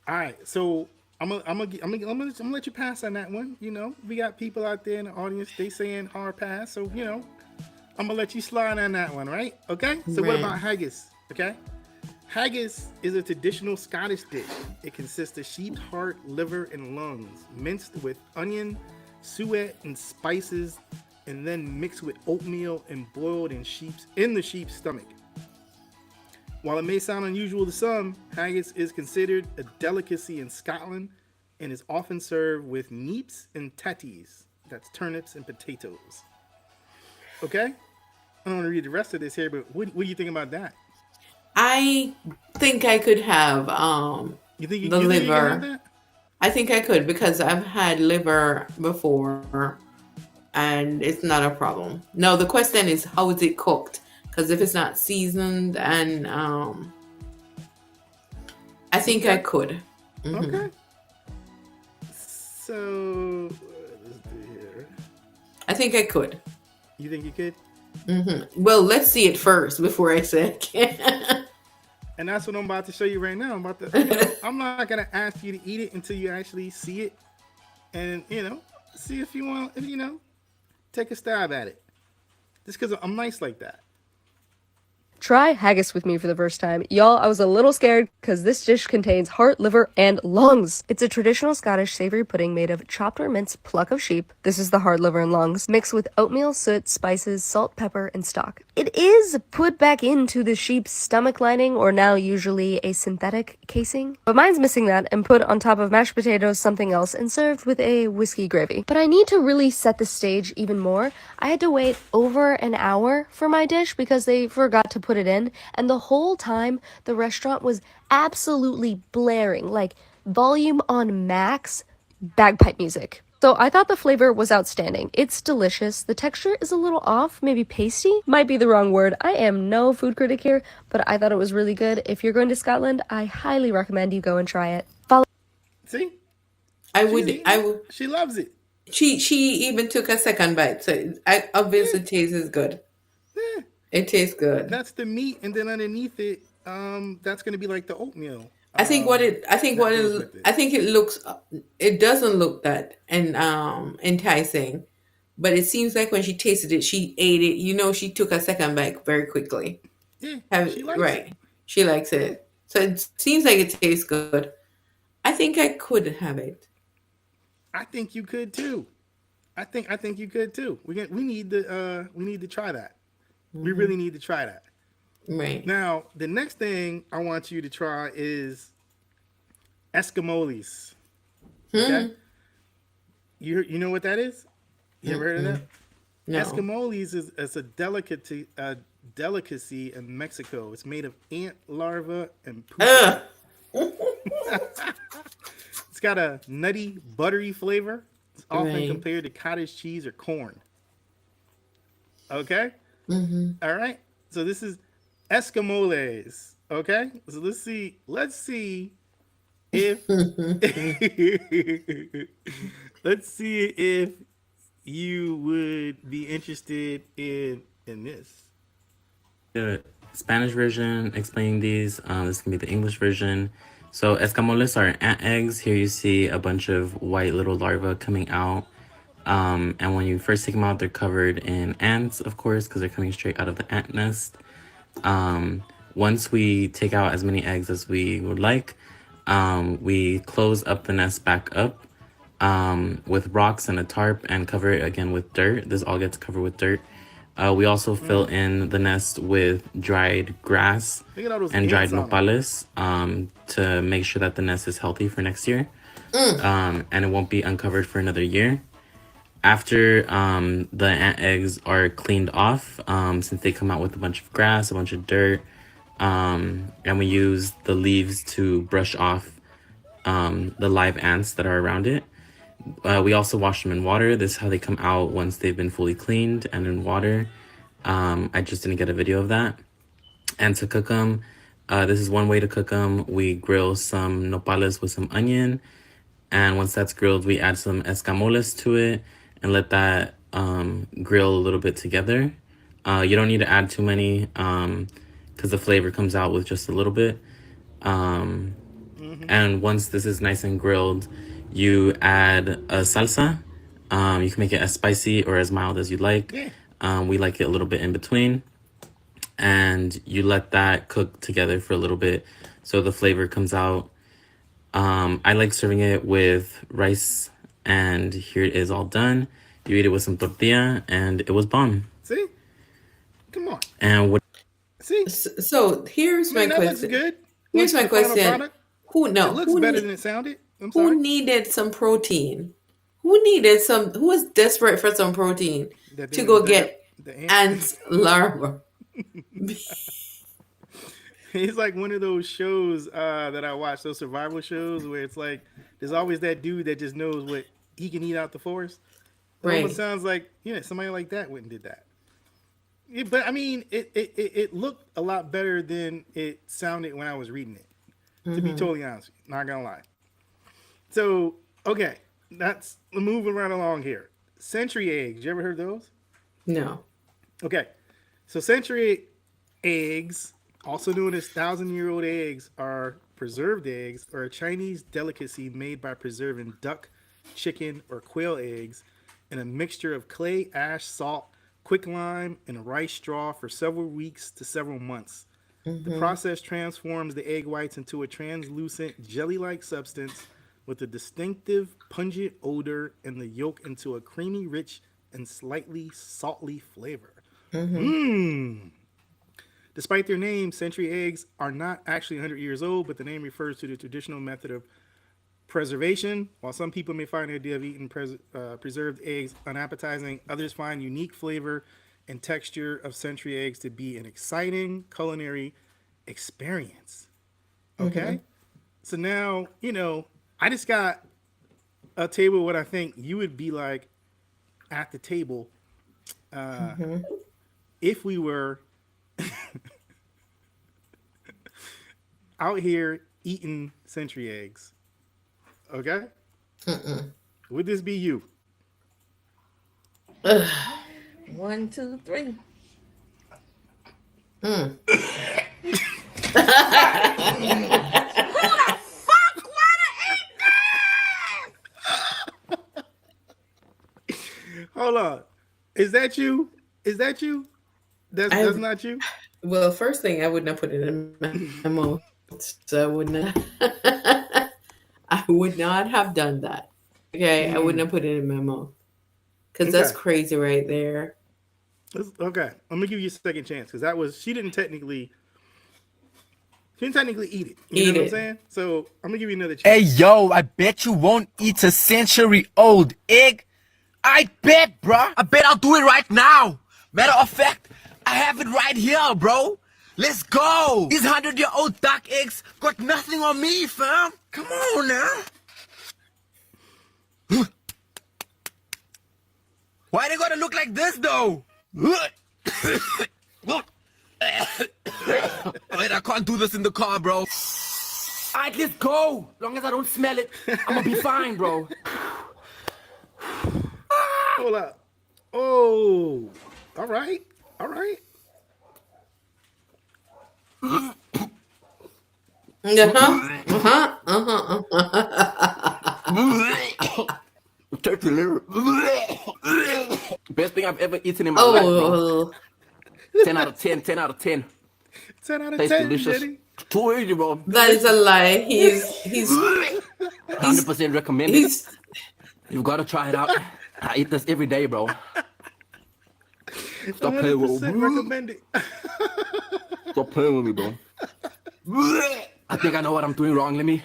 All right, so I'm gonna let you pass on that one. You know, we got people out there in the audience. They saying hard pass, so I'm gonna let you slide on that one, right? Okay. So what Right. about haggis? Okay. Haggis is a traditional Scottish dish. It consists of sheep's heart, liver, and lungs, minced with onion, suet, and spices, and then mixed with oatmeal and boiled in the sheep's stomach. While it may sound unusual to some, haggis is considered a delicacy in Scotland and is often served with neeps and tatties. That's turnips and potatoes. Okay? I don't want to read the rest of this here, but what do you think about that? I think I could have the You think you can have liver. that? I think I could because I've had liver before and it's not a problem. No, the question is how is it cooked? Because if it's not seasoned and I think I Okay. could. Hmm. Okay. So let's do here. I think I could. You think you could? Well, let's see it first before I say I can. And that's what I'm about to show you right now. I'm about to, I'm not gonna ask you to eat it until you actually see it, and see if you want, take a stab at it. Just because I'm nice like that. Try haggis with me for the first time. Y'all, I was a little scared because this dish contains heart, liver, and lungs. It's a traditional Scottish savory pudding made of chopped or minced pluck of sheep. This is the heart, liver, and lungs, mixed with oatmeal, soot, spices, salt, pepper, and stock. It is put back into the sheep's stomach lining, or now usually a synthetic casing. But mine's missing that and put on top of mashed potatoes, something else, and served with a whiskey gravy. But I need to really set the stage even more. I had to wait over an hour for my dish because they forgot to put it in, and the whole time the restaurant was absolutely blaring, like volume on max, bagpipe music. So I thought the flavor was outstanding. It's delicious. The texture is a little off, maybe pasty, might be the wrong word. I am no food critic here, but I thought it was really good. If you're going to Scotland, I highly recommend you go and try it. See, I she's would. eating I it. would. She loves it. She even took a second bite, so I obviously tastes good. Yeah. It tastes good. That's the meat, and then underneath it, that's gonna be like the oatmeal. I think what it. I think That what goes it. with it. I think it looks. It doesn't look that and enticing, but it seems like when she tasted it, she ate it. She took a second bite very quickly. Yeah, Have she likes it. right. She likes Yeah, it, so it seems like it tastes good. I think I could have it. I think you could too. I think you could too. We need to try that. We really need to try that. Right. Now, the next thing I want you to try is Eskimoles. Okay? You know what that is? You ever heard of that? No. Eskimoles is a delicacy in Mexico. It's made of ant larvae and pupa. Ugh. It's got a nutty, buttery flavor. It's often Right. compared to cottage cheese or corn. Okay? All right. So this is Eskimoles. Okay? So let's see if let's see if you would be interested in this. The Spanish version explaining these. This can be the English version. So escamoles are ant eggs. Here you see a bunch of white little larvae coming out. And when you first take them out, they're covered in ants, of course, because they're coming straight out of the ant nest. Once we take out as many eggs as we would like, we close up the nest back up with rocks and a tarp and cover it again with dirt. This all gets covered with dirt. We also fill in the nest with dried grass Look at all those and dried ants on 'em. nopales to make sure that the nest is healthy for next year. And it won't be uncovered for another year. After the ant eggs are cleaned off, since they come out with a bunch of grass, a bunch of dirt, and we use the leaves to brush off the live ants that are around it. We also wash them in water. This is how they come out once they've been fully cleaned and in water. I just didn't get a video of that. And to cook them, this is one way to cook them. We grill some nopales with some onion. And once that's grilled, we add some escamoles to it and let that grill a little bit together. You don't need to add too many because the flavor comes out with just a little bit. And once this is nice and grilled, you add a salsa. You can make it as spicy or as mild as you like. We like it a little bit in between. And you let that cook together for a little bit so the flavor comes out. I like serving it with rice, and here it is all done. You eat it with some tortilla, and it was bomb. See? Come on. And what? See? So here's I mean, my that looks question. good. Here's my The final question. product, Who it no? looks Who, better ne- than it sounded. I'm who sorry. needed some protein? Who needed some? Who was desperate for some protein That to they- go the- get the ants larva? It's like one of those shows that I watch, those survival shows where it's like there's always that dude that just knows what he can eat out the forest. It Right. almost sounds like somebody like that went and did that. But I mean, it looked a lot better than it sounded when I was reading it. To be totally honest, with you, not gonna lie. So okay, that's moving right along here. Century eggs, you ever heard those? No. Okay, so century eggs, also known as 1,000-year-old eggs, are preserved eggs, or a Chinese delicacy made by preserving duck, chicken, or quail eggs in a mixture of clay, ash, salt, quicklime, and rice straw for several weeks to several months. The process transforms the egg whites into a translucent jelly-like substance with a distinctive pungent odor, and the yolk into a creamy, rich, and slightly salty flavor. Despite their name, century eggs are not actually 100 years old, but the name refers to the traditional method of preservation. While some people may find the idea of eating preserved eggs unappetizing, others find unique flavor and texture of century eggs to be an exciting culinary experience. Okay? So now, I just got a table what I think you would be like at the table if we were out here eating century eggs. Okay? Would this be you? 1, 2, 3. Hold on. Is that you? Is that you? That's not you? Well, first thing, I would not put it in my mouth. So I would not. I would not have done that. Okay, I would not put it in my mouth because that's Okay. crazy right there. Okay. I'm gonna give you a second chance because she didn't technically eat it. You Eat know what I'm it. saying? So I'm gonna give you another Hey, chance. yo, I bet you won't eat a century-old egg. I bet, bruh. I bet I'll do it right now. Matter of fact, I have it right here, bro. Let's go. These 100-year-old duck eggs got nothing on me, fam. Come on now. Why they gotta look like this, though? Wait, I can't do this in the car, bro. Alright, let's go. Long as I don't smell it, I'm gonna be fine, bro. Hold up. Oh. All right. All right. Take the liver. I've ever eaten in my life, bro. Oh, 10 out of 10. 10 out of 10. 10 out of Tastes 10, delicious. Jenny. Too easy, bro. that is a lie. He's 100% recommended. he's You gotta try it out. I eat this every day, bro. Stop playing with 100% me. recommended. Stop playing with me, bro. I think I know what I'm doing wrong. Let me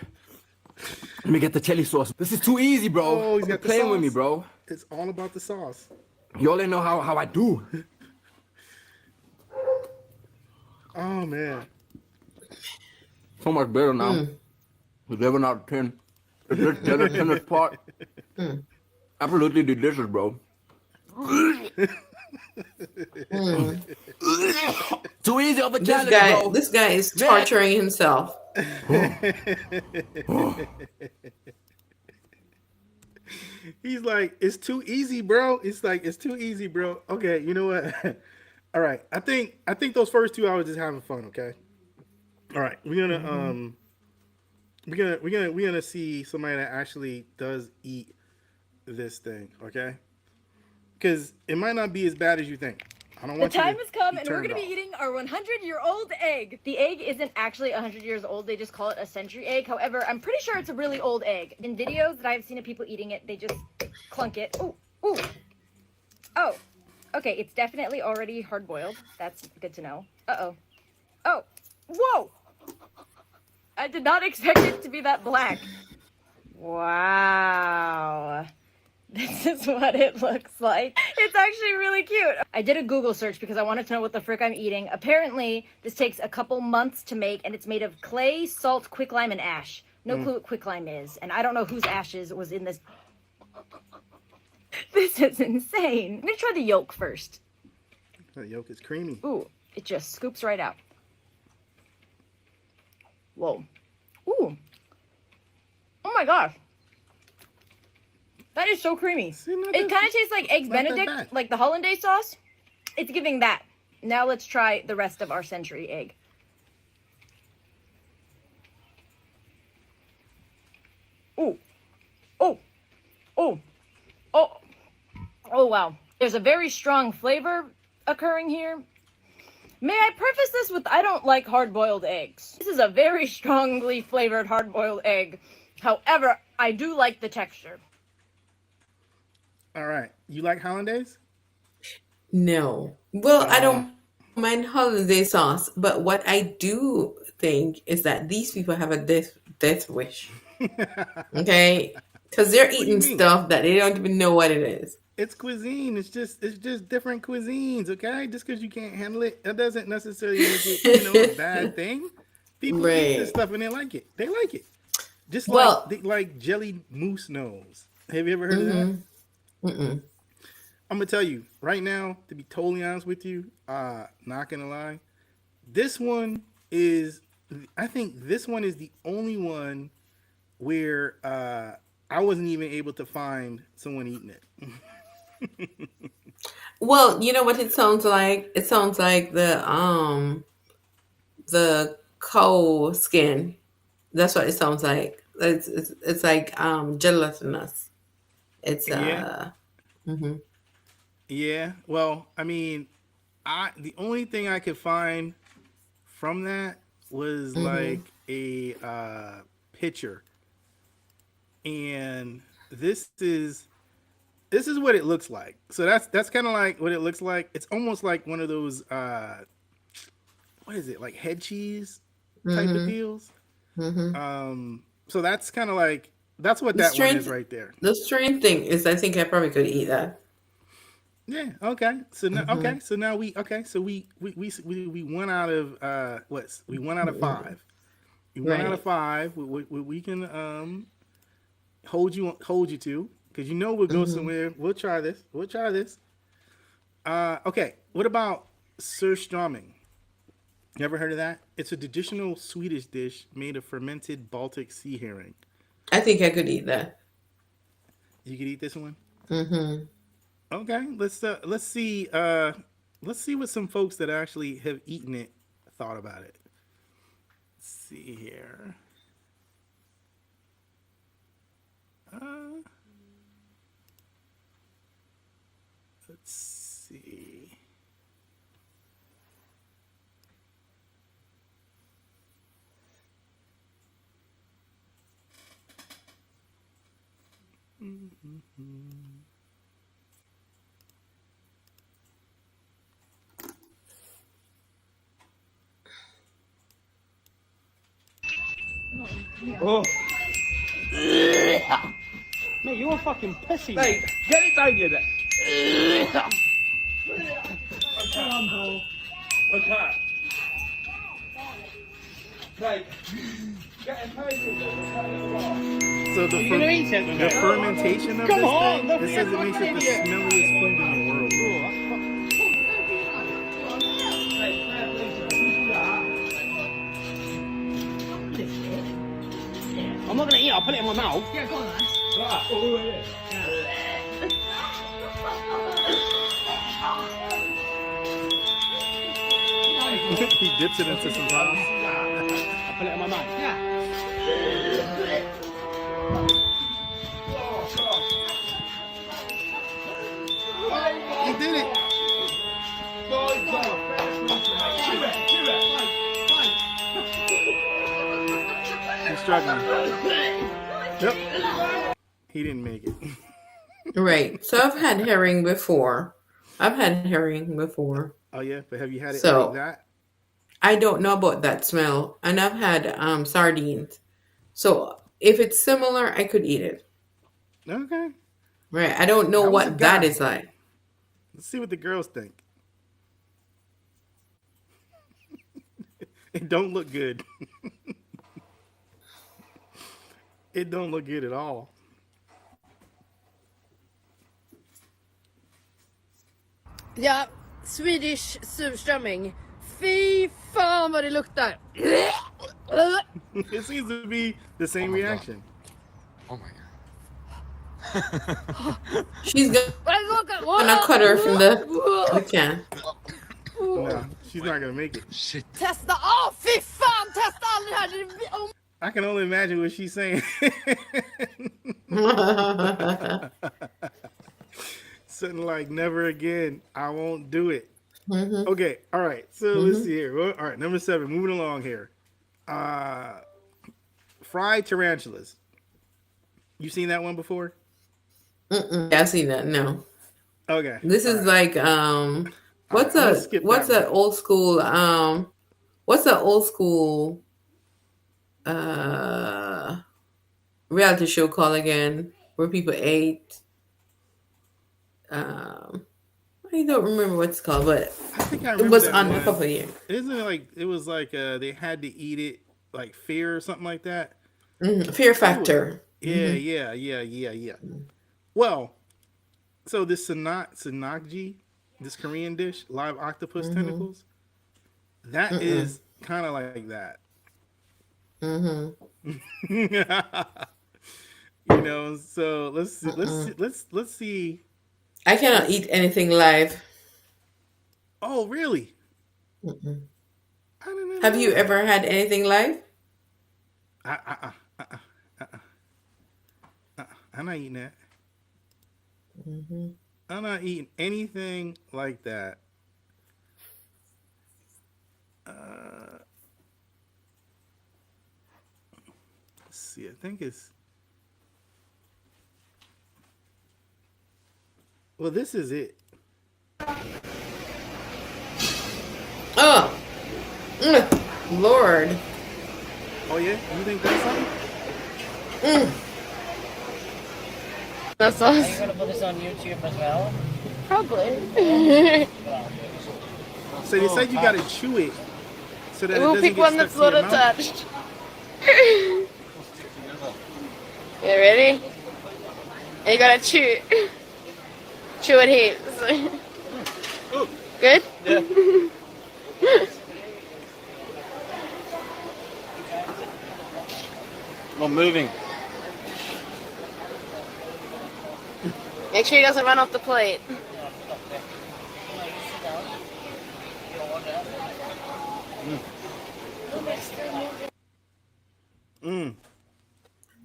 get the chili sauce. This is too easy, bro. Oh, he's got Stop the playing with me, sauce. bro. It's all about the sauce. You only know how I do. Oh, man. So much better now. 11 out of 10. It's just gelatinous part. Absolutely delicious, bro. Too easy of a challenge, bro. this guy is torturing himself. He's like, it's too easy, bro. It's like, it's too easy, bro. Okay, you know what? All right. I think those first 2 hours just having fun, okay? All right. We're gonna see somebody that actually does eat this thing, okay? Because it might not be as bad as you think. I don't The want you time to has come, be and we're turned going to be off. eating our 100-year-old egg. The egg isn't actually 100 years old. They just call it a century egg. However, I'm pretty sure it's a really old egg. In videos that I've seen of people eating it, they just clunk it. Ooh, ooh. Oh, okay. It's definitely already hard-boiled. That's good to know. Uh-oh. Oh, whoa. I did not expect it to be that black. Wow. This is what it looks like. It's actually really cute. I did a Google search because I wanted to know what the frick I'm eating. Apparently, this takes a couple months to make, and it's made of clay, salt, quicklime, and ash. No clue what quicklime is, and I don't know whose ashes was in this. This is insane. I'm gonna try the yolk first. The yolk is creamy. Ooh, it just scoops right out. Whoa. Ooh. Oh my gosh. That is so creamy. See, not It that- kind of tastes like Eggs not that Benedict, bad. like the hollandaise sauce. It's giving that. Now let's try the rest of our century egg. Ooh. Oh. Oh. Oh. Oh, wow. There's a very strong flavor occurring here. May I preface this with I don't like hard-boiled eggs. This is a very strongly flavored hard-boiled egg. However, I do like the texture. All right. You like hollandaise? No. Well, I don't mind holiday sauce, but what I do think is that these people have a death wish. Okay? Because they're do you eating mean? stuff that they don't even know what it is. It's cuisine. It's just different cuisines, okay? Just because you can't handle it, that doesn't necessarily make it, a bad thing. People eat this Right. stuff and they like it. They like it. Just Well- like they like jelly moose nose. Have you ever heard of that? Mm-mm. I'm gonna tell you right now, to be totally honest with you, not gonna lie, this one is, I think this one is the only one where I wasn't even able to find someone eating it. Well, you know what it sounds like? It sounds like the cow skin. That's what it sounds like. It's like gelatinous. It's Yeah. Yeah. Well, I mean, the only thing I could find from that was like a picture, and this is what it looks like. So that's kind of like what it looks like. It's almost like one of those what is it, like head cheese type of deals. So that's kind of like, that's what The that one strange- is right there. The strange thing is, I think I probably could eat that. Yeah. Okay. So now, So now we 1 out of we 1 out of 5. We 1 out of 5. We can hold you to, because we'll go somewhere. We'll try this. Okay. What about surströmming? You ever heard of that? It's a traditional Swedish dish made of fermented Baltic sea herring. I think I could eat that. You could eat this one. Mm-hmm. Okay, let's see what some folks that actually have eaten it thought about it. Let's see here. Let's Oh. Mate, you're fucking pussy. Mate, get it down, you there. Come on, bro. Okay. Mate, get him paid. So the, You're gonna eat it with the me? fermentation of Come this on, thing, don't it be says a it makes fucking it the idiot. smelliest food in the world. I'm not gonna eat it, I'll put it in my mouth. Yeah, go on, man. He dips it into some sauce. I'll put it in my mouth. Yeah. He did it. He's struggling. Yep. He didn't make it. Right. So I've had herring before. Oh yeah, but have you had it So like that? I don't know about that smell. And I've had sardines. So if it's similar, I could eat it. Okay. Right. I don't know That was a what that guy. is like. Let's see what the girls think. It don't look good. It don't look good at all. Ja, Swedish surströmming. Fy fan vad det luktar. It seems to be the same reaction. Oh my god. She's gonna cut her from the can. No, she's not gonna make it. Shit. Testa! Fy fan! Testa aldrig här! I can only imagine what she's saying. Something like, never again. I won't do it. Okay, all right. So let's see here. Well, all right, number 7. Moving along here. Fried tarantulas. You seen that one before? I've seen that. No. Okay. This is like what's I'm gonna a skip what's that that old school what's that old school reality show called again where people ate I don't remember what it's called, but I think I it remember was that on one. a couple of years. Isn't it like it was like they had to eat it like Fear or something like that? Fear Factor. Yeah. Well, so this sanakji, this Korean dish, live octopus tentacles, that is kind of like that. You know, so let's see. I cannot eat anything live. Oh, really? I don't know. Have you ever had anything live? I'm not eating that. I'm not eating anything like that. Let's see. I think it's. Well, this is it. Oh, Lord. Oh yeah, you think that's something? That's Are you awesome. gonna put this on YouTube as well? Probably. So they said you gotta chew it so that it We'll doesn't pick get one stuck that's to your not mouth. attached. You ready? And you gotta chew. Chew it here. Good? Yeah. I'm moving. Make sure he doesn't run off the plate.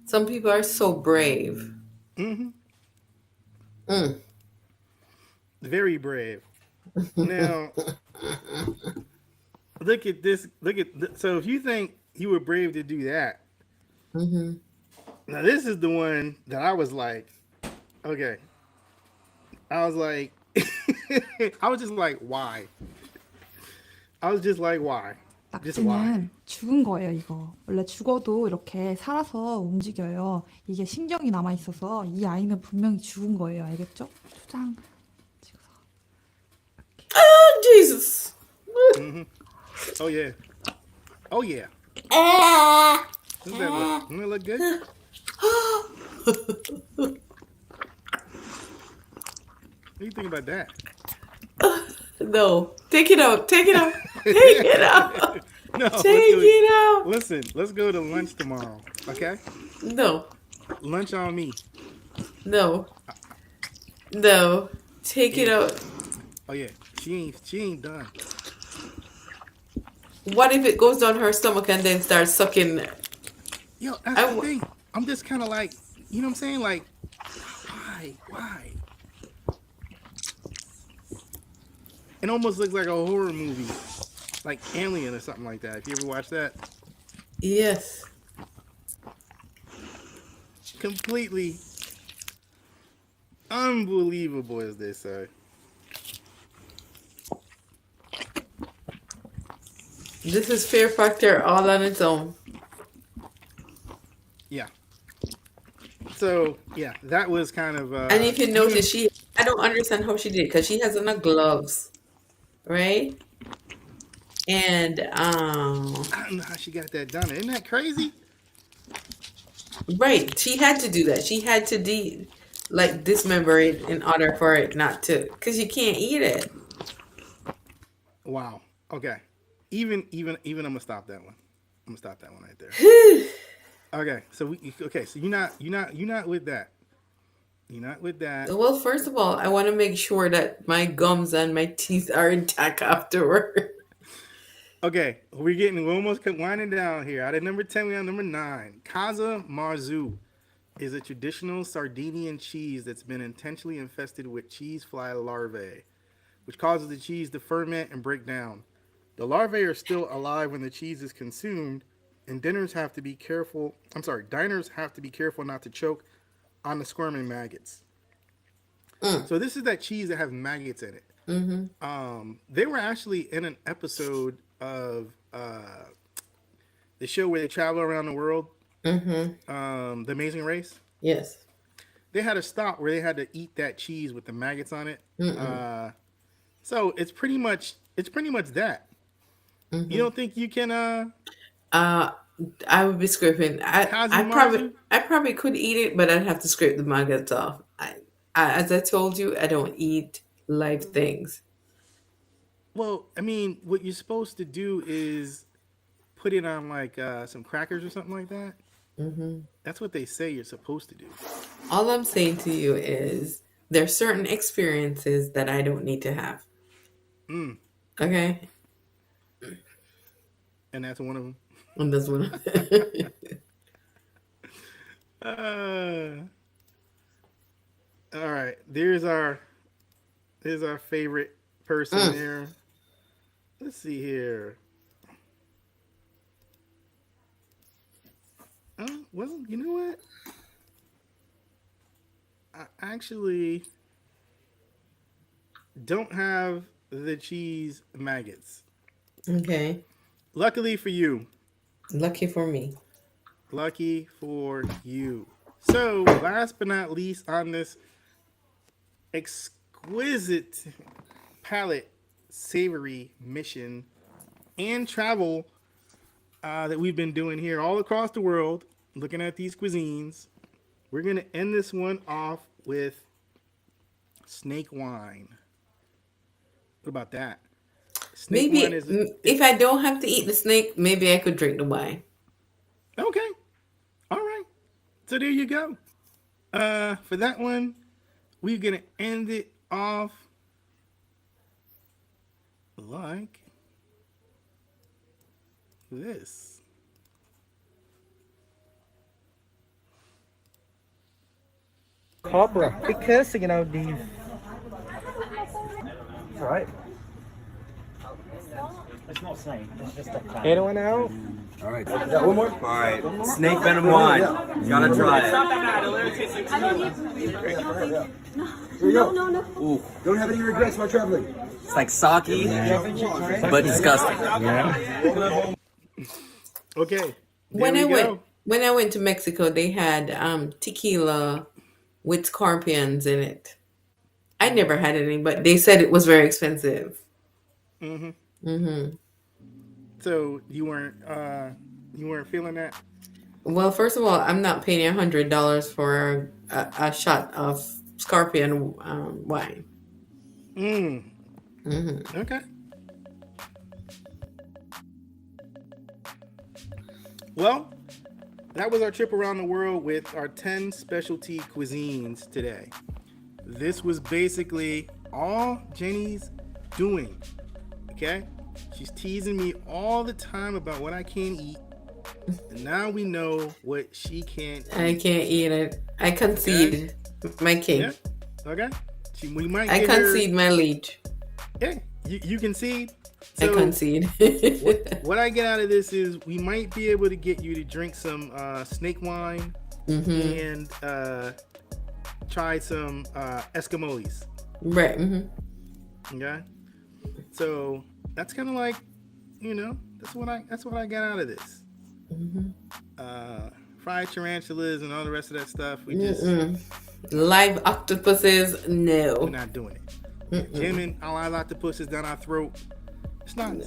Some people are so brave. Very brave. Now, look at this. So if you think you were brave to do that, now this is the one that I was like, Okay. I was like, I was just like, why? I was just like, why? Just why? 낙지는 죽은 거예요, 이거. 원래 죽어도 이렇게 살아서 움직여요. 이게 신경이 남아 있어서 이 아이는 분명히 죽은 거예요. 알겠죠? 초장 찍어서. Oh, Jesus. Oh yeah. Oh yeah. Doesn't that look? Doesn't it look good? What do you think about that? No. Take it out. Take it out. Take it out. No. Take it out. Listen, let's go to lunch tomorrow. Okay? No. Lunch on me. No. No. Take it out. Oh yeah. She ain't done. What if it goes down her stomach and then starts sucking? Yo, that's the thing. I'm just kind of like, you know what I'm saying? Like, why? It almost looks like a horror movie, like Alien or something like that. If you ever watch that, Yes. completely unbelievable, as they say. This is Fear Factor all on its own. Yeah. So yeah, that was kind of. And if you notice, I don't understand how she did it because she has on the gloves, right? And I don't know how she got that done. Isn't that crazy? right, she had to do that. She had to dismember it in order for it not to, because you can't eat it. Wow. Okay. Even I'm gonna stop that one. I'm gonna stop that one right there. Okay. So so you're not with that. You're not with that. Well, first of all, I want to make sure that my gums and my teeth are intact afterward. Okay, we're almost winding down here. Out of number 10, we're on number 9. Casa Marzu is a traditional Sardinian cheese that's been intentionally infested with cheese fly larvae, which causes the cheese to ferment and break down. The larvae are still alive when the cheese is consumed, and diners have to be careful not to choke on the squirming maggots. So this is that cheese that has maggots in it. They were actually in an episode of the show where they travel around the world, The Amazing Race. Yes. They had a stop where they had to eat that cheese with the maggots on it. So it's pretty much that. You don't think you can? I would be scraping. I probably could eat it, but I'd have to scrape the maggots off. As I told you, I don't eat live things. Well, I mean, what you're supposed to do is put it on like some crackers or something like that. That's what they say you're supposed to do. All I'm saying to you is there's certain experiences that I don't need to have. Okay? And that's one of them. And that's one. All right. There's our favorite person there. Let's see here. Well, you know what? I actually don't have the cheese maggots. Okay. Luckily for you. Lucky for me. Lucky for you. So, last but not least on this exquisite palate savory mission and travel that we've been doing here all across the world, looking at these cuisines, we're going to end this one off with snake wine. What about that? Snake Maybe wine if I don't have to eat the snake, maybe I could drink the wine. Okay. All right. So there you go. For that one, we're going to end it off like this. Cobra. Because, you know, these... Right. It's not snake. It's just a fan. Anyone else? All right. Got one more? All right. Snake venom wine. You gotta try it. Here you go. No. Ooh, Don't have any regrets while traveling. it's like sake, but disgusting. Okay. When I went to Mexico, they had tequila with scorpions in it. I never had any, but they said it was very expensive. So you weren't feeling that? Well, first of all, I'm not paying $100 for a shot of scorpion wine. Okay. Well, that was our trip around the world with our 10 specialty cuisines today. This was basically all Jenny's doing. Okay? She's teasing me all the time about what I can't eat. And now we know what she can't eat. I can't eat it. I concede my king. Yeah. Okay. We might I get concede my liege. Yeah. You concede. I concede. what I get out of this is we might be able to get you to drink some snake wine and try some Eskimos. Right. Okay. So that's kind of like, that's what I got out of this. Fried tarantulas and all the rest of that stuff. We just live octopuses. No, we're not doing it. Jamming our live octopuses down our throat. It's not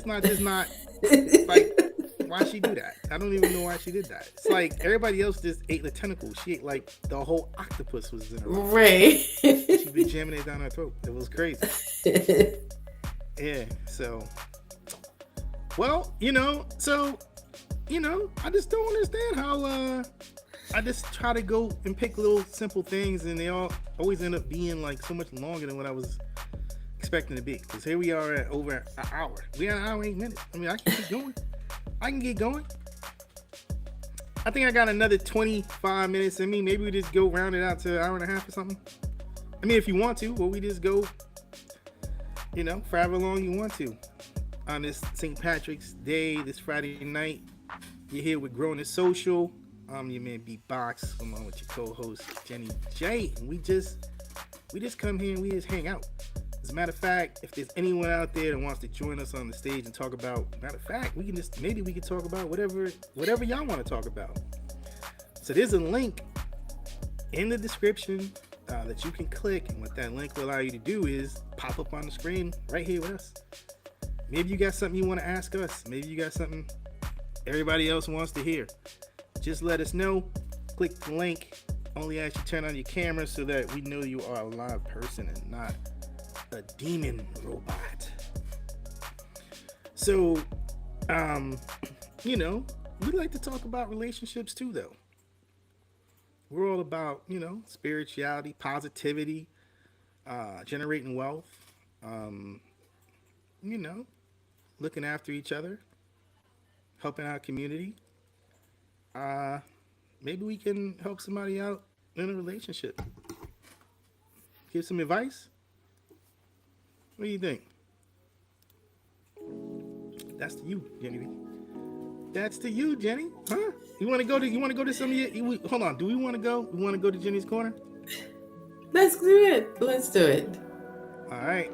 like, why she do that? I don't even know why she did that. It's like everybody else just ate the tentacles. She ate like the whole octopus was in her mouth. Right. She been jamming it down her throat. It was crazy. Yeah. So, well, I just don't understand how I just try to go and pick little simple things and they all always end up being like so much longer than what I was expecting to be. Because here we are at over an hour. We are an hour and 8 minutes. I mean, I can keep going. I can get going. I think I got another 25 minutes in me. Maybe we just go round it out to an hour and a half or something. I mean, if you want to, or we just go, for however long you want to. On this St. Patrick's Day, this Friday night, you're here with Growing the Social. I'm your man B-Box, along with your co-host Jenny J. And we just come here and we just hang out. As a matter of fact, if there's anyone out there that wants to join us on the stage and talk about, maybe we can talk about whatever y'all want to talk about. So there's a link in the description that you can click, and what that link will allow you to do is pop up on the screen right here with us. Maybe you got something you want to ask us. Maybe you got something everybody else wants to hear. Just let us know. Click the link. Only ask you turn on your camera so that we know you are a live person and not a demon robot. So, we like to talk about relationships too, though. We're all about, spirituality, positivity, generating wealth, looking after each other, helping our community. Maybe we can help somebody out in a relationship. Give some advice. What do you think? That's to you, Jenny. That's to you, Jenny. Huh? You want to go to some of your? Hold on. Do we want to go? We want to go to Jenny's corner? Let's do it. All right.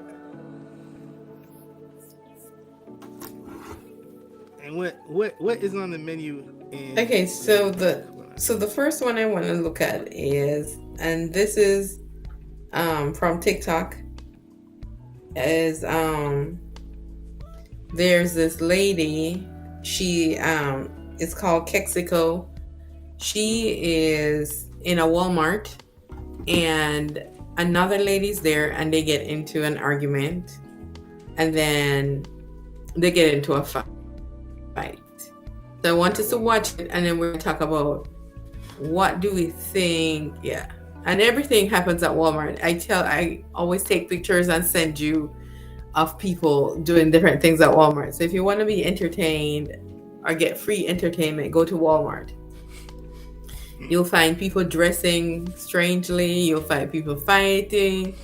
And what is on the menu? Okay, so the first one I want to look at is, and this is from TikTok, is there's this lady. She is called Kexico. She is in a Walmart and another lady's there and they get into an argument and then they get into a fight. So I want us to watch it and then we're going to talk about what do we think. Yeah. And everything happens at Walmart. I always take pictures and send you of people doing different things at Walmart. So if you want to be entertained or get free entertainment, go to Walmart. You'll find people dressing strangely. You'll find people fighting.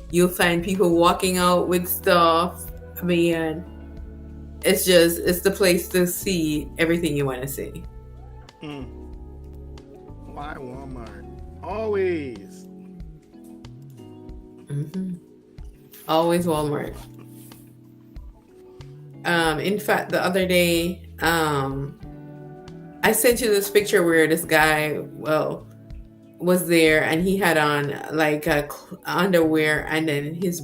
You'll find people walking out with stuff. I mean, it's the place to see everything you want to see. Why Walmart? Always. Always Walmart. In fact, the other day, I sent you this picture where this guy, was there and he had on like a underwear and then his,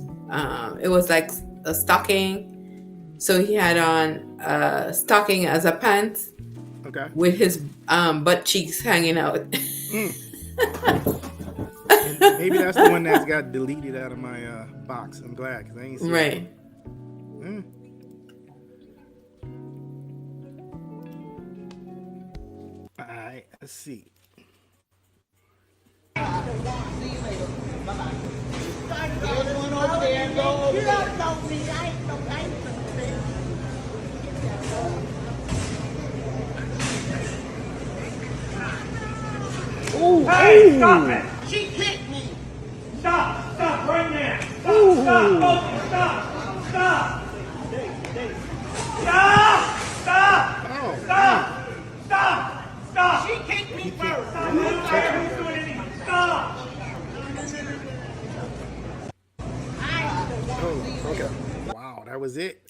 it was like a stocking. So he had on a stocking as a pants. Okay. With his butt cheeks hanging out. And maybe that's the one that's got deleted out of my box. I'm glad because I ain't seen right. it. All right, let's see. Ooh, Hey, stop it! She kicked me! Stop! Stop right now! Stop! Stop! Focus! Stop! Stop! Stop! Stop! Oh, Stop! Stop! Stop! She kicked me first! Stop! Who's doing anything? Stop! oh, okay. Wow, that was it.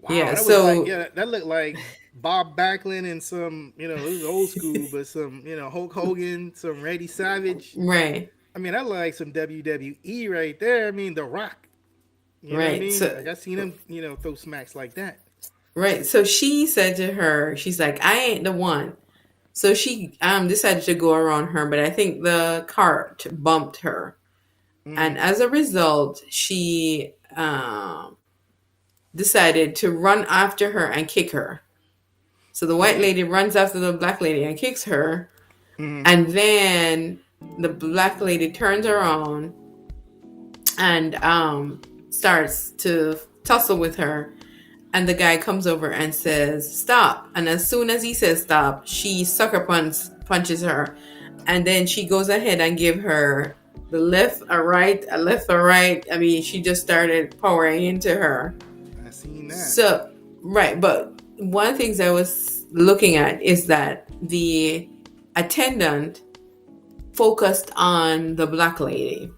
Wow, Yeah, that so- was like, that looked like Bob Backlund and some, it was old school, but some, Hulk Hogan, some Randy Savage. Right. I mean, that looked like some WWE right there. I mean, The Rock. You know what I Right, mean? so- Like, I seen him, throw smacks like that. Right. So she said to her, she's like, I ain't the one. So she decided to go around her, but I think the cart bumped her. And as a result, she decided to run after her and kick her. So the white lady runs after the black lady and kicks her. And then the black lady turns around and starts to tussle with her. And the guy comes over and says, stop. And as soon as he says stop, she sucker punches her. And then she goes ahead and give her the left, a right, a left, a right. I mean, she just started powering into her. I seen that. So, right. But one of the things I was looking at is that the attendant focused on the black lady.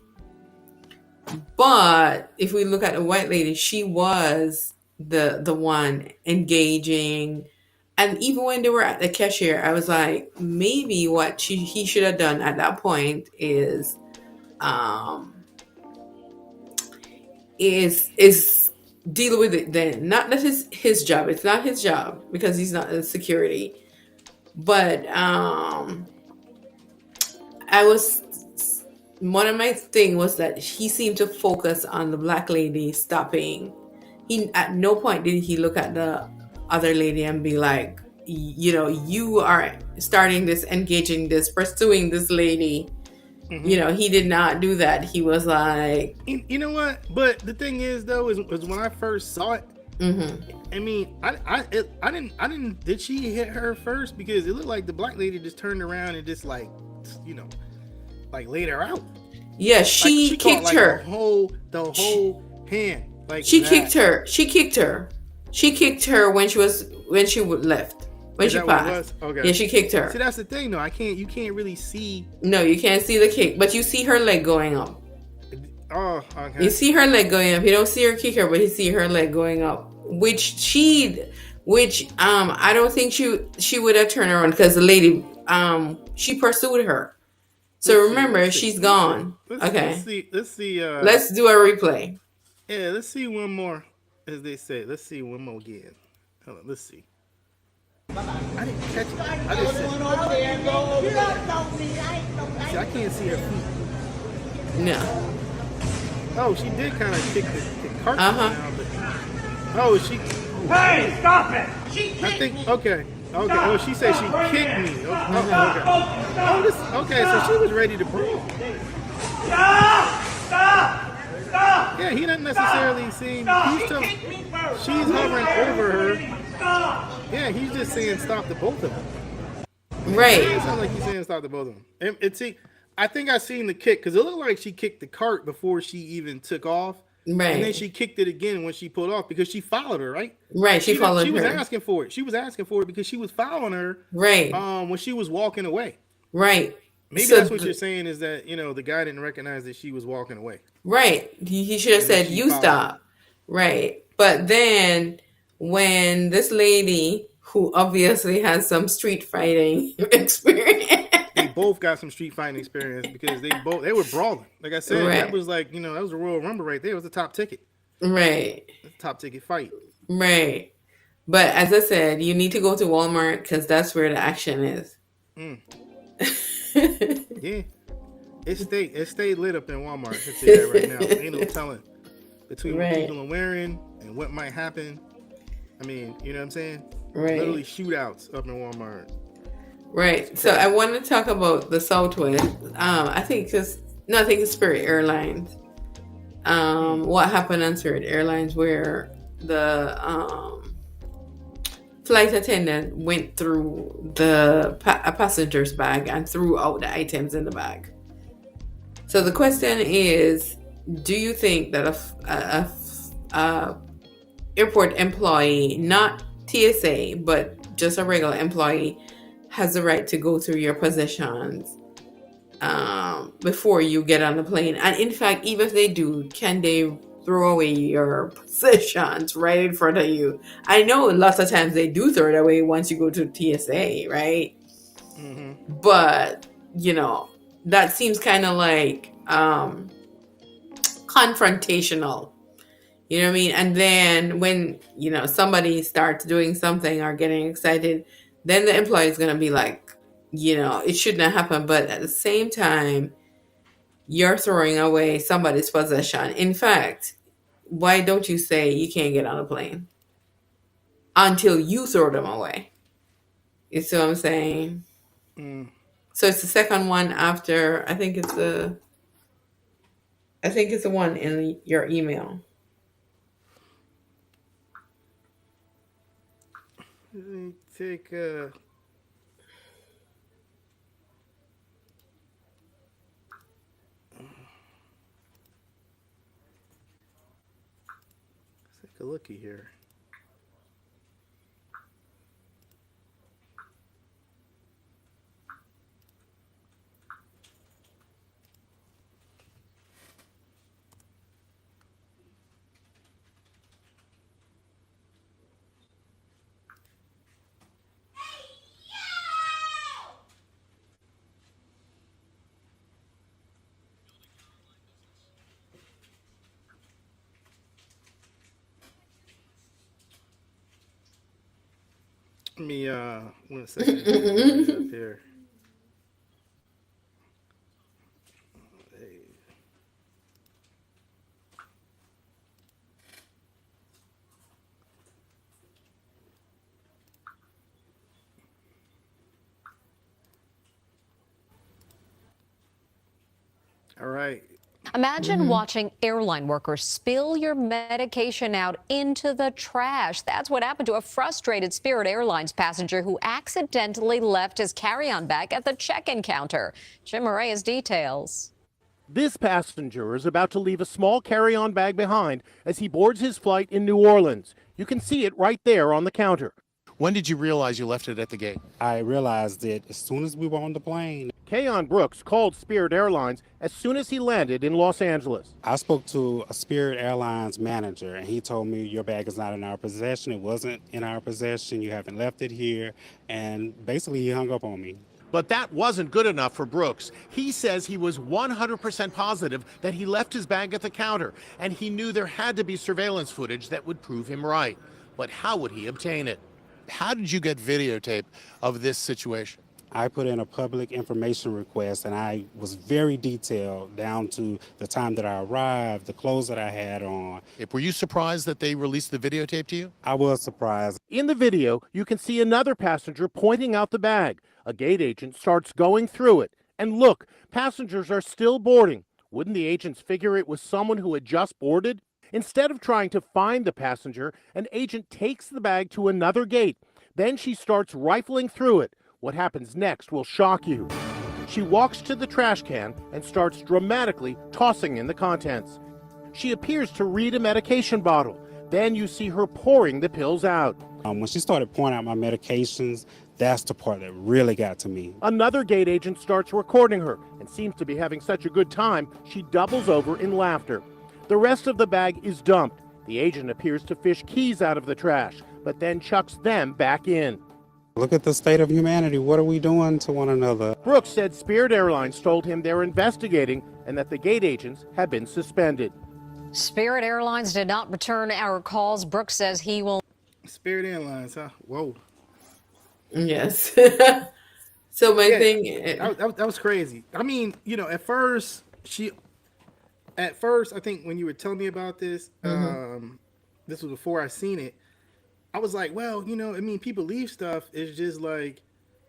But if we look at the white lady, she was the one engaging. And even when they were at the cashier, I was like, maybe what he should have done at that point is deal with it then. Not that his job. It's not his job because he's not in security. But one of my thing was that he seemed to focus on the black lady stopping. He at no point did he look at the other lady and be like, you are starting this, engaging this, pursuing this lady. He did not do that. He was like, you know what? But the thing is, though, is when I first saw it, I mean, I didn't. Did she hit her first? Because it looked like the black lady just turned around and just like laid her out. Yeah, she kicked caught, her. The whole hand. Like She that. kicked her. She kicked her. She kicked her when she left. When Is she that what it passed. was? Okay. Yeah, she kicked her. See, that's the thing, though. You can't really see. No, you can't see the kick, but you see her leg going up. Oh, okay. You see her leg going up. You don't see her kick her, but you see her leg going up. Which I don't think she would have turned around because the lady she pursued her. So remember, she's gone. Okay. Let's see. Let's do a replay. Yeah, let's see one more, as they say. Let's see one more again. Hold on, let's see. I didn't catch it. I just said, see, I can't see her feet. No. Oh, she did kind of kick the cart now, but she. Hey, stop it! She kicked I think me! okay. Oh, she said she kicked me. Okay, so she was ready to brawl. Stop! Stop! Stop! Yeah, he doesn't necessarily seem. She's hovering over her. Stop! Yeah, he's just saying stop the both of them. Right. It sounds like he's saying stop the both of them. I think I seen the kick because it looked like she kicked the cart before she even took off. And then Right. she kicked it again when she pulled off because she followed her, right? Right. She followed She was her. asking for it. She was asking for it because she was following her. Right. When she was walking away. Right. Maybe So that's what you're saying is that the guy didn't recognize that she was walking away. right. He should have And then said, she "You followed stop." Right. But then when this lady, who obviously has some street fighting experience, They both got some street fighting experience because they were brawling. Like I said, that right. was like that was a Royal Rumble right there. It was a top ticket. Right. That's a top ticket fight. Right. But as I said, you need to go to Walmart because that's where the action is. Mm. Yeah. It stayed lit up in Walmart. I can tell you that right now. Ain't no telling between what Right. people are wearing and what might happen. I mean, you know what I'm saying? Right. Literally shootouts up in Walmart. Right. So I want to talk about the Southwest. I think it's Spirit Airlines. What happened on Spirit Airlines where the flight attendant went through a passenger's bag and threw out the items in the bag. So the question is, do you think that a airport employee, not TSA, but just a regular employee, has the right to go through your possessions before you get on the plane? And in fact, even if they do, can they throw away your possessions right in front of you? I know lots of times they do throw it away once you go to TSA, right? Mm-hmm. But that seems kind of like confrontational. You know what I mean? And then when somebody starts doing something or getting excited, then the employee is going to be like, it shouldn't have happened. But at the same time, you're throwing away somebody's possession. In fact, why don't you say you can't get on a plane until you throw them away? You see what I'm saying? Mm. So it's the second one after. I think it's the one in your email. Let me take let's take a looky here. Let me 1 second. Up here. All right. Imagine watching airline workers spill your medication out into the trash. That's what happened to a frustrated Spirit Airlines passenger who accidentally left his carry-on bag at the check-in counter. Jim Murray has details. This passenger is about to leave a small carry-on bag behind as he boards his flight in New Orleans. You can see it right there on the counter. When did you realize you left it at the gate? I realized it as soon as we were on the plane. Keon Brooks called Spirit Airlines as soon as he landed in Los Angeles. I spoke to a Spirit Airlines manager, and he told me your bag is not in our possession. It wasn't in our possession. You haven't left it here. And basically, he hung up on me. But that wasn't good enough for Brooks. He says he was 100% positive that he left his bag at the counter, and he knew there had to be surveillance footage that would prove him right. But how would he obtain it? How did you get videotape of this situation? I put in a public information request, and I was very detailed down to the time that I arrived, the clothes that I had on. Were you surprised that they released the videotape to you? I was surprised. In the video, you can see another passenger pointing out the bag. A gate agent starts going through it. And look, passengers are still boarding. Wouldn't the agents figure it was someone who had just boarded? Instead of trying to find the passenger, an agent takes the bag to another gate. Then she starts rifling through it. What happens next will shock you. She walks to the trash can and starts dramatically tossing in the contents. She appears to read a medication bottle. Then you see her pouring the pills out. When she started pouring out my medications, that's the part that really got to me. Another gate agent starts recording her and seems to be having such a good time, she doubles over in laughter. The rest of the bag is dumped. The agent appears to fish keys out of the trash, but then chucks them back in. Look at the state of humanity. What are we doing to one another? Brooks said Spirit Airlines told him they're investigating and that the gate agents have been suspended. Spirit Airlines did not return our calls. Brooks says he will. Spirit Airlines, huh? Whoa. Yes. So my thing, that was crazy. I mean, you know, at first, I think when you were telling me about this, this was before I seen it. I was like, well, you know, I mean, people leave stuff. It's just like,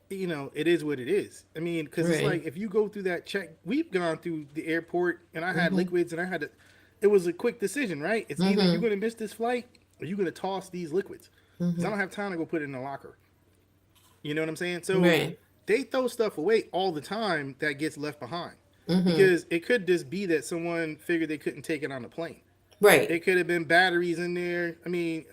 you know, it is what it is. I mean, because it's like if you go through that check, we've gone through the airport, and I had liquids, and I had to. It was a quick decision, right? It's either you're going to miss this flight or you're going to toss these liquids. Because I don't have time to go put it in the locker. You know what I'm saying? So they throw stuff away all the time that gets left behind. Because it could just be that someone figured they couldn't take it on the plane. Right. It could have been batteries in there. I mean,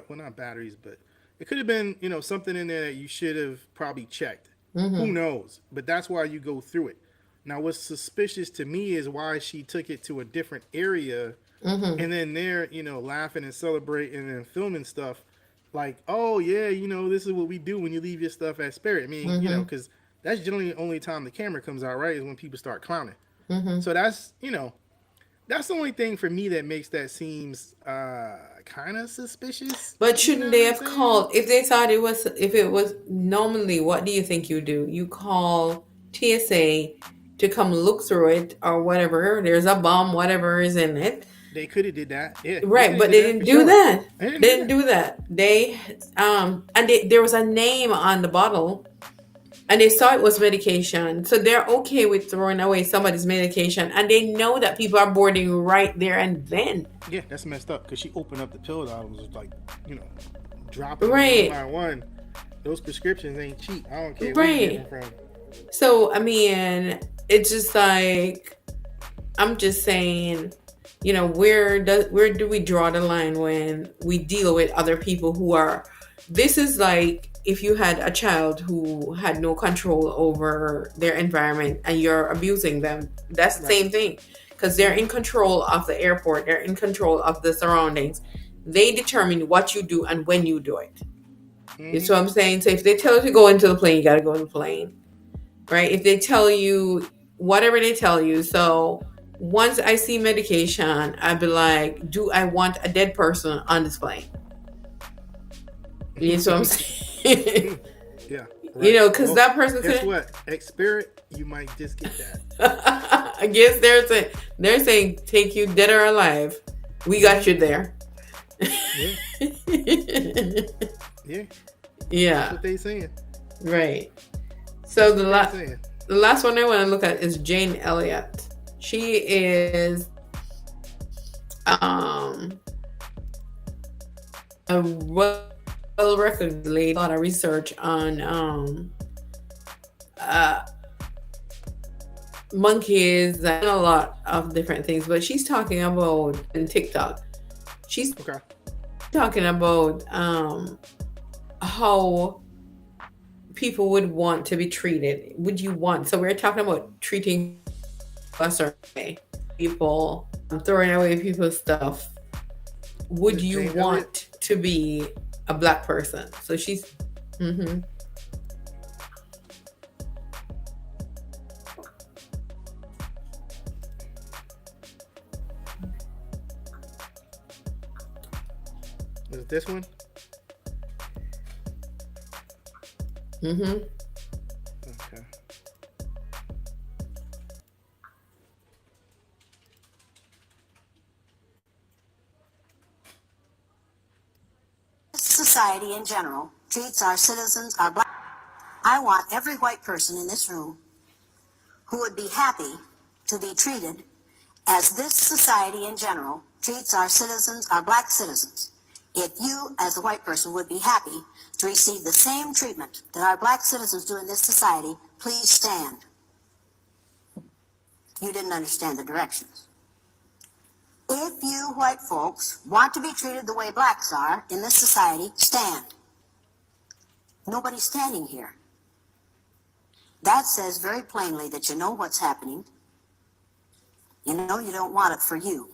well, not batteries, but it could have been, you know, something in there that you should have probably checked. Who knows? But that's why you go through it. Now, what's suspicious to me is why she took it to a different area, and then they're, you know, laughing and celebrating and filming stuff like, oh yeah, you know, this is what we do when you leave your stuff at Spirit. I mean, you know, because that's generally the only time the camera comes out, right? Is when people start clowning. So that's, you know, that's the only thing for me that makes that seems kind of suspicious. But shouldn't they have called if they thought it was, if it was normally, what do you think you do? You call TSA to come look through it or whatever. There's a bomb, whatever is in it. They could have did that. Yeah. Right, but they didn't do that. They didn't do that. They there was a name on the bottle. And they saw it was medication. So they're okay with throwing away somebody's medication. And they know that people are boarding right there and then. Yeah, that's messed up. Because she opened up the pill bottles, was like, you know, dropping right. one by one. Those prescriptions ain't cheap. I don't care where you get them from. So, I mean, it's just like, I'm just saying, you know, where do we draw the line when we deal with other people who are, this is like, if you had a child who had no control over their environment and you're abusing them, that's the same thing. Because they're in control of the airport. They're in control of the surroundings. They determine what you do and when you do it. You see what I'm saying? So if they tell you to go into the plane, you got to go in the plane. Right? If they tell you, whatever they tell you. So once I see medication, I'd be like, do I want a dead person on this plane? You see what I'm saying? Yeah. Right. You know, because that person guess could. what? Spirit, you might just get that. I guess they're saying take you dead or alive. We got you there. Yeah. Yeah. Yeah. That's what they saying. Right. So the last one I want to look at is Jane Elliott. She is a well-recognized lady. A lot of research on monkeys and a lot of different things, but she's talking about in TikTok. She's talking about how people would want to be treated. Would you want? So we're talking about treating a certain way. People throwing away people's stuff. Would you want to be a black person? So she's. Is it this one? Mm-hmm. Okay. Society in general treats our citizens, our black. I want every white person in this room who would be happy to be treated as this society in general treats our citizens, our black citizens. If you, as a white person, would be happy to receive the same treatment that our black citizens do in this society, please stand. You didn't understand the directions. If you white folks want to be treated the way blacks are in this society, stand. Nobody's standing here. That says very plainly that you know what's happening. You know you don't want it for you.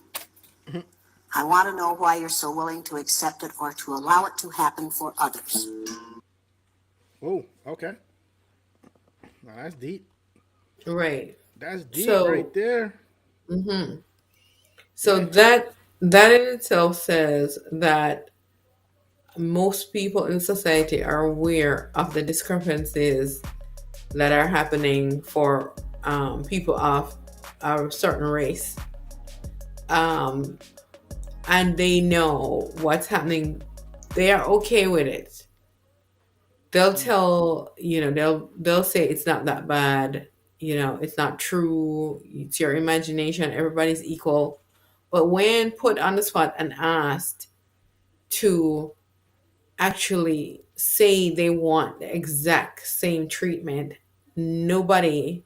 I want to know why you're so willing to accept it or to allow it to happen for others. Oh, okay. Now that's deep. Right. That's deep So, right there. so that in itself says that most people in society are aware of the discrepancies that are happening for people of a certain race. And they know what's happening. They are okay with it. They'll tell, they'll say it's not that bad. It's not true. It's your imagination. Everybody's equal. But when put on the spot and asked to actually say they want the exact same treatment, nobody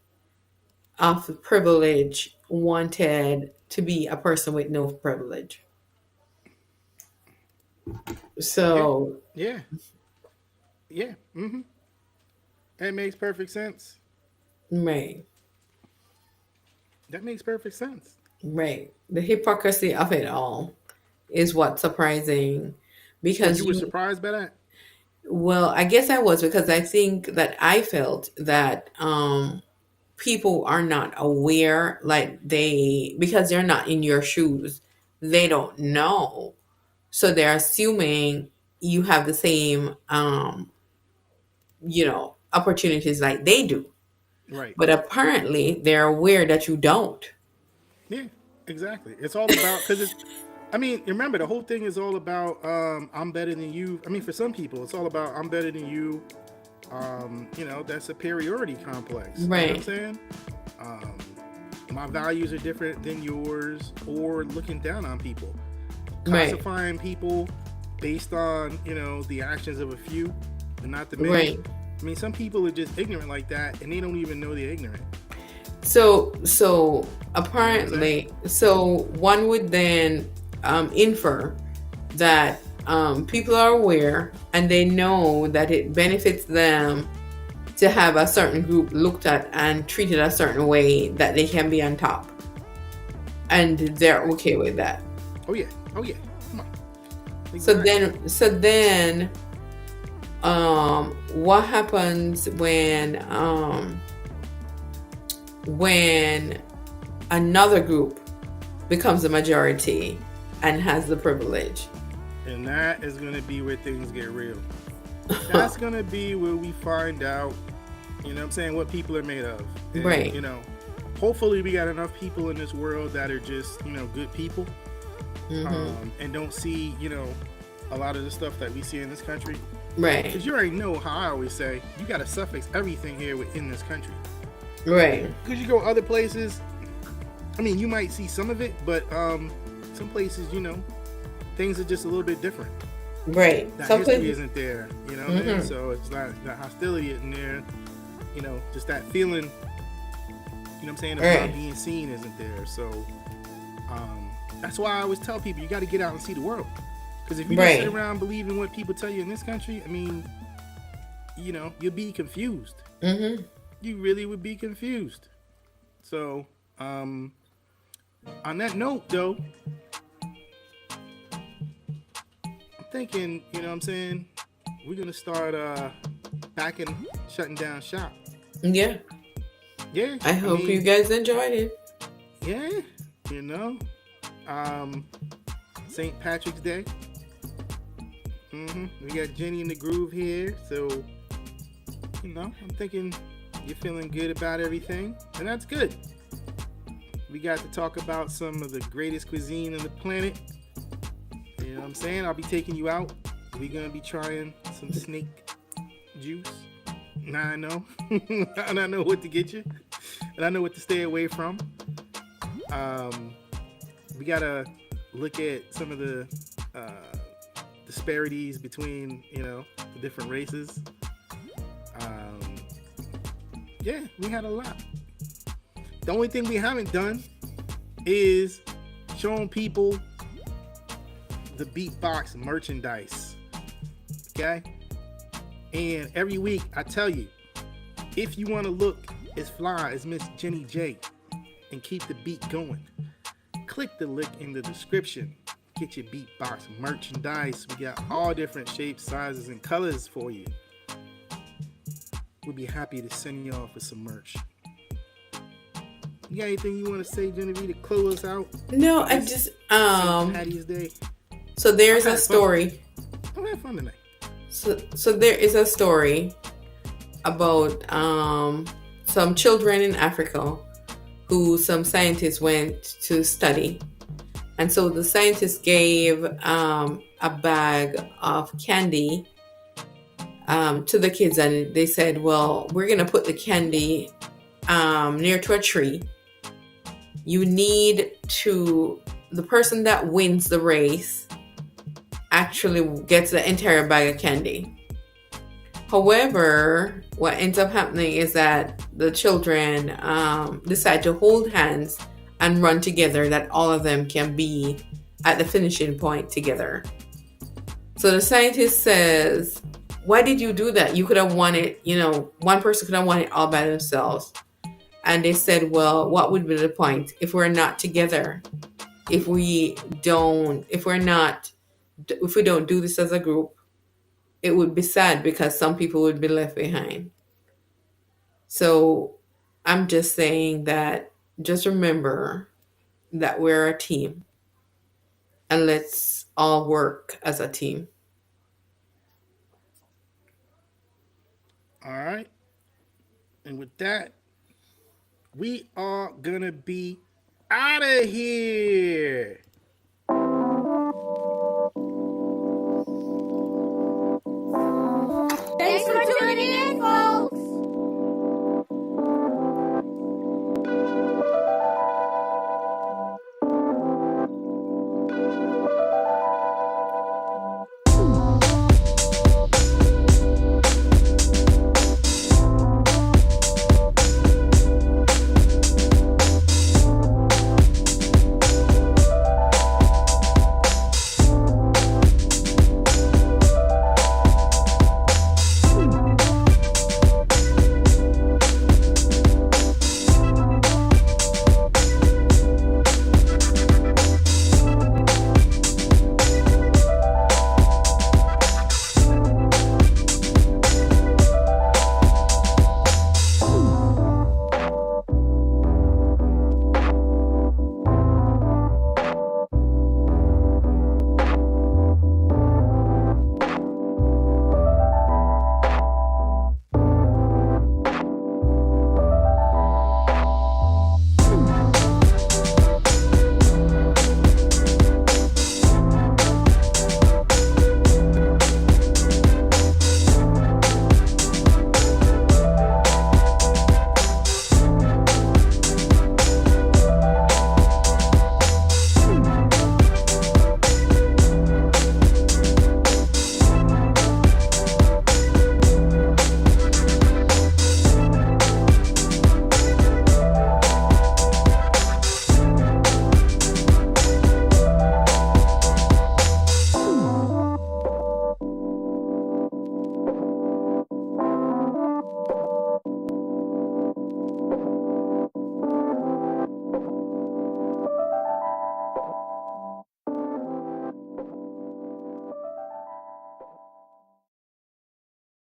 of privilege wanted to be a person with no privilege. So Yeah. That makes perfect sense. right. That makes perfect sense. Right. The hypocrisy of it all is what's surprising because you were surprised by that? well, I guess I was because I think that I felt that people are not aware because they're not in your shoes. They don't know. So they're assuming you have the same opportunities like they do. Right. But apparently they're aware that you don't. Yeah, exactly. It's all about remember the whole thing is all about I'm better than you. I mean, for some people, it's all about I'm better than you. That superiority complex. Right. You know what I'm saying? My values are different than yours, or looking down on people, classifying people based on the actions of a few and not the many. Right. I mean, some people are just ignorant like that, and they don't even know they're ignorant. So apparently, one would then infer that people are aware and they know that it benefits them to have a certain group looked at and treated a certain way that they can be on top, and they're okay with that. Oh yeah. Come on. Exactly. So then, what happens when another group becomes a majority and has the privilege? And that is going to be where things get real. That's going to be where we find out, what people are made of. And, right. Hopefully we got enough people in this world that are just, good people. And don't see, a lot of the stuff that we see in this country. Right. Because you already know how I always say, you got to suffix everything here within this country. Right. Because you go other places, I mean, you might see some of it, but some places, things are just a little bit different. Right. That history isn't there, and so it's not that hostility isn't there, just that feeling, of not being seen isn't there. So that's why I always tell people you got to get out and see the world. Because if you just sit around believing what people tell you in this country, I mean, you'll be confused. You really would be confused. So on that note, though, I'm thinking, we're going to start back and shutting down shop. Yeah. I hope you guys enjoyed it. Yeah. St. Patrick's Day. We got Jenny in the groove here. So, I'm thinking you're feeling good about everything. And that's good. We got to talk about some of the greatest cuisine on the planet. You know what I'm saying? I'll be taking you out. We're going to be trying some snake juice. Now I know. And I know what to get you. And I know what to stay away from. We got to look at some of the disparities between, the different races. We had a lot. The only thing we haven't done is showing people the beatbox merchandise. Okay? And every week I tell you, if you want to look as fly as Miss Jenny J and keep the beat going, click the link in the description. Get your beatbox merchandise. We got all different shapes, sizes, and colors for you. We'll be happy to send you off with some merch. You got anything you want to say, Genevieve, to close us out? No, I just St. Patty's Day. So there's a story. I'm having fun tonight. So there is a story about some children in Africa who some scientists went to study. And so the scientists gave a bag of candy to the kids, and they said, well, we're going to put the candy near to a tree. You need to, the person that wins the race actually gets the entire bag of candy. However, what ends up happening is that the children decide to hold hands and run together, that all of them can be at the finishing point together. So the scientist says, why did you do that? You could have won it, one person could have won it all by themselves. And they said, well, what would be the point if we're not together? If we don't do this as a group, it would be sad because some people would be left behind. So I'm just saying that just remember that we're a team and let's all work as a team. All right. And with that, we are going to be out of here. Thanks for tuning in.